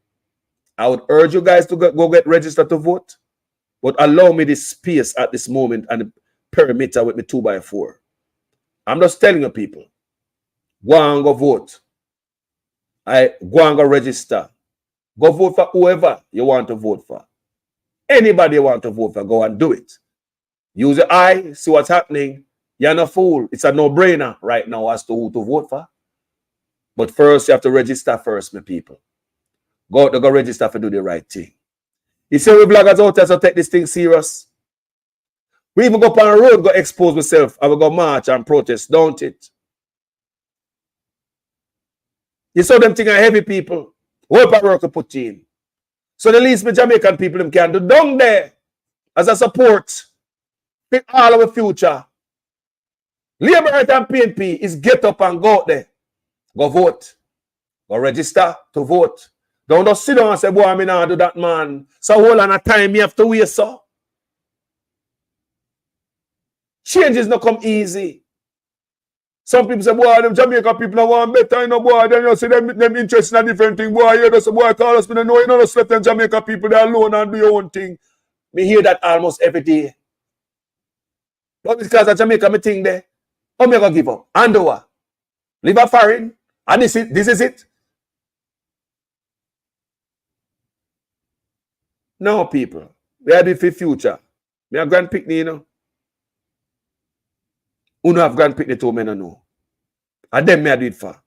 I would urge you guys to go get registered to vote, but allow me this space at this moment and the perimeter with me 2x4. I'm just telling you people, go and go vote. Go and go register. Go vote for whoever you want to vote for. Anybody you want to vote for, go and do it. Use your eye, see what's happening. You're not a fool. It's a no-brainer right now as to who to vote for. But first, you have to register first, my people. Go out to go register to do the right thing. You see, we bloggers out there, so take this thing serious. We even go up on the road, go expose myself, and we go march and protest, don't it? You saw them thing are heavy people. What work to put in? So the least me Jamaican people them can do down there as a support. Pick all our future. Labour Right and PNP is get up and go out there. Go vote. Go register to vote. Don't just sit down and say, boy, I mean, I do that, man. So hold on a time you have to wait, so. Change is not come easy. Some people say, boy, them Jamaica people don't want better, you know, boy. Then you see them interested in a different thing. Boy, you just say, boy, call us, no, you know, just let them Jamaica people there alone and do your own thing. Me hear that almost every day. But because of Jamaica, me think there, how me gonna give up? And what? Live a foreign? And this is it? No, people. We are the future. Me a grand picnic, you know. Uno have grand picnic too, me no know. And them me a do it for.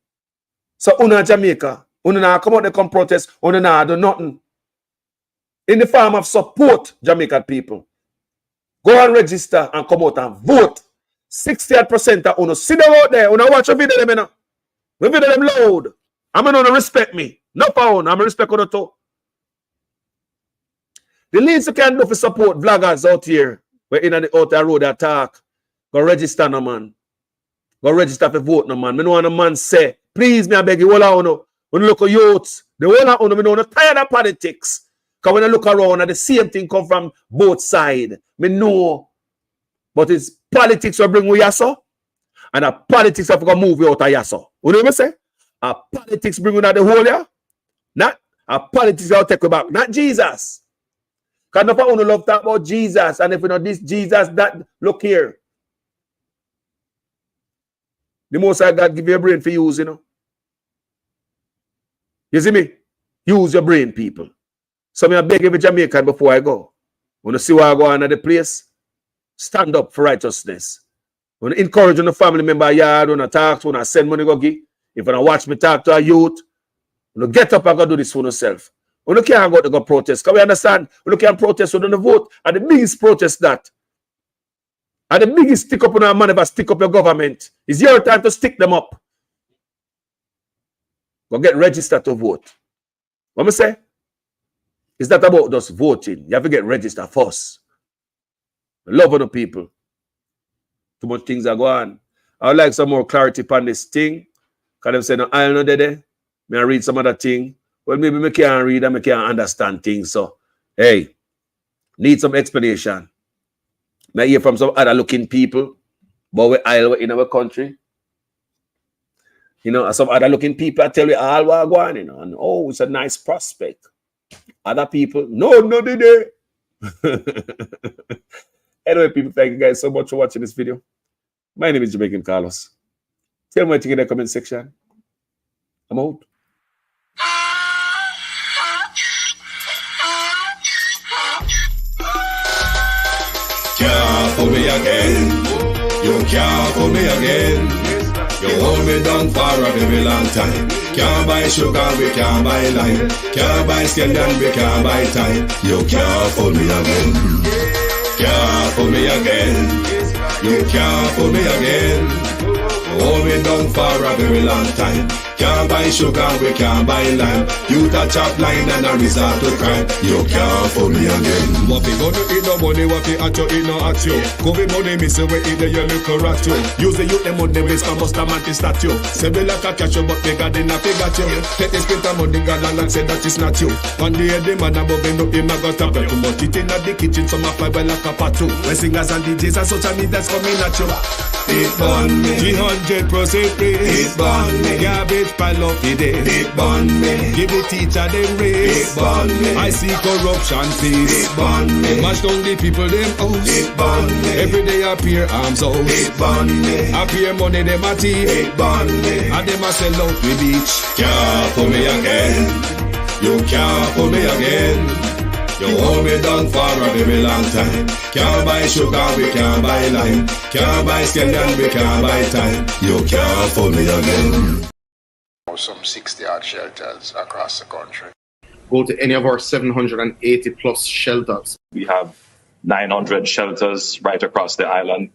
So uno Jamaica, uno na come out they come protest, uno na do nothing. In the form of support Jamaican people. Go and register and come out and vote. 68% of uno sit down out there. Uno watch a video them, you know. We video them loud. I'm gonna respect me. No pound. I'm respect uno too. The least you can do for support vloggers out here. We're in the outer road attack. Go register no man. Go register for vote no man. Me know when a man say, please me I beg you, all on no. When you look at youths, the whole of me know no tired of politics. Because when I look around, the same thing come from both sides. Me know. But it's politics will bring we yaso. And a politics have to move you out of yaso. What do you say? A politics bring you out the whole year. Not a politics will take you back. Not Jesus. Because if I want to love talk about Jesus, and if you know this Jesus, that look here. The Most High God give you a brain for use, you know. You see me? Use your brain, people. So I beg every Jamaican before I go. When you see where I go on at the place, stand up for righteousness. When you encourage the family member yard, when I talk to, when I send money go give. If I watch me talk to a youth, when you get up and go do this for yourself. When you can't go to go protest, because we understand, when you can't protest, we don't vote. And the biggest protest that. And the biggest stick up on our man ever stick up your government. It's your time to stick them up. Go get registered to vote. What I say? It's not about just voting. You have to get registered first. Love on the people. Too much things are going on. I would like some more clarity on this thing. Because them say, no, I don't know there. May I read some other thing? Well, maybe I can't read and I can't understand things. So, hey, need some explanation. I hear from some other looking people, but we all in our country. You know, some other looking people I tell you all what are going, you know, and oh, it's a nice prospect. Other people, no, they did. Anyway, people, thank you guys so much for watching this video. My name is Jamaican Carlos. Tell me what you think in the comment section. I'm out. Can't fool me again. You can't fool me again. You hold me down for a very long time. Can't buy sugar, we can't buy lime. Can't buy scandal, we can't buy time. You can't fool me again. Can't fool me again. You can't fool me again. You hold me down down for a very long time. Can't buy sugar, we can't buy lime. You touch up line and a resort to crime. You can't fool me again. What we gonna eat no money, what we at you, eat no at you. Covid money, miss we eat the yellow rat you. Use the youth, them money, waste for bust a manti statue. Say we like a cash, but they got in a figure you. Take the spit of money, God and say that is not you. One day the man above end up him, I got a too much it in the kitchen, some of fiber like a patu. When singers and DJs and social media's coming at you. It burn me. 300% praise. It burn me. Garbage pile up the day. It burn me. Give the teacher them raise. It burn me. I see corruption face. It burn me. Mash down the people them house. It burn me. Every day appear arms out. It burn me. Appear money them a thief. It burn me. And them a sell out the beach. Can't pull me again. You can't pull me again. You hold me down for a very long time. Can't buy sugar, we can't buy lime. Can't buy scallion, we can't buy time. You can't fool me again. Some 60 odd shelters across the country. Go to any of our 780 plus shelters. We have 900 shelters right across the island.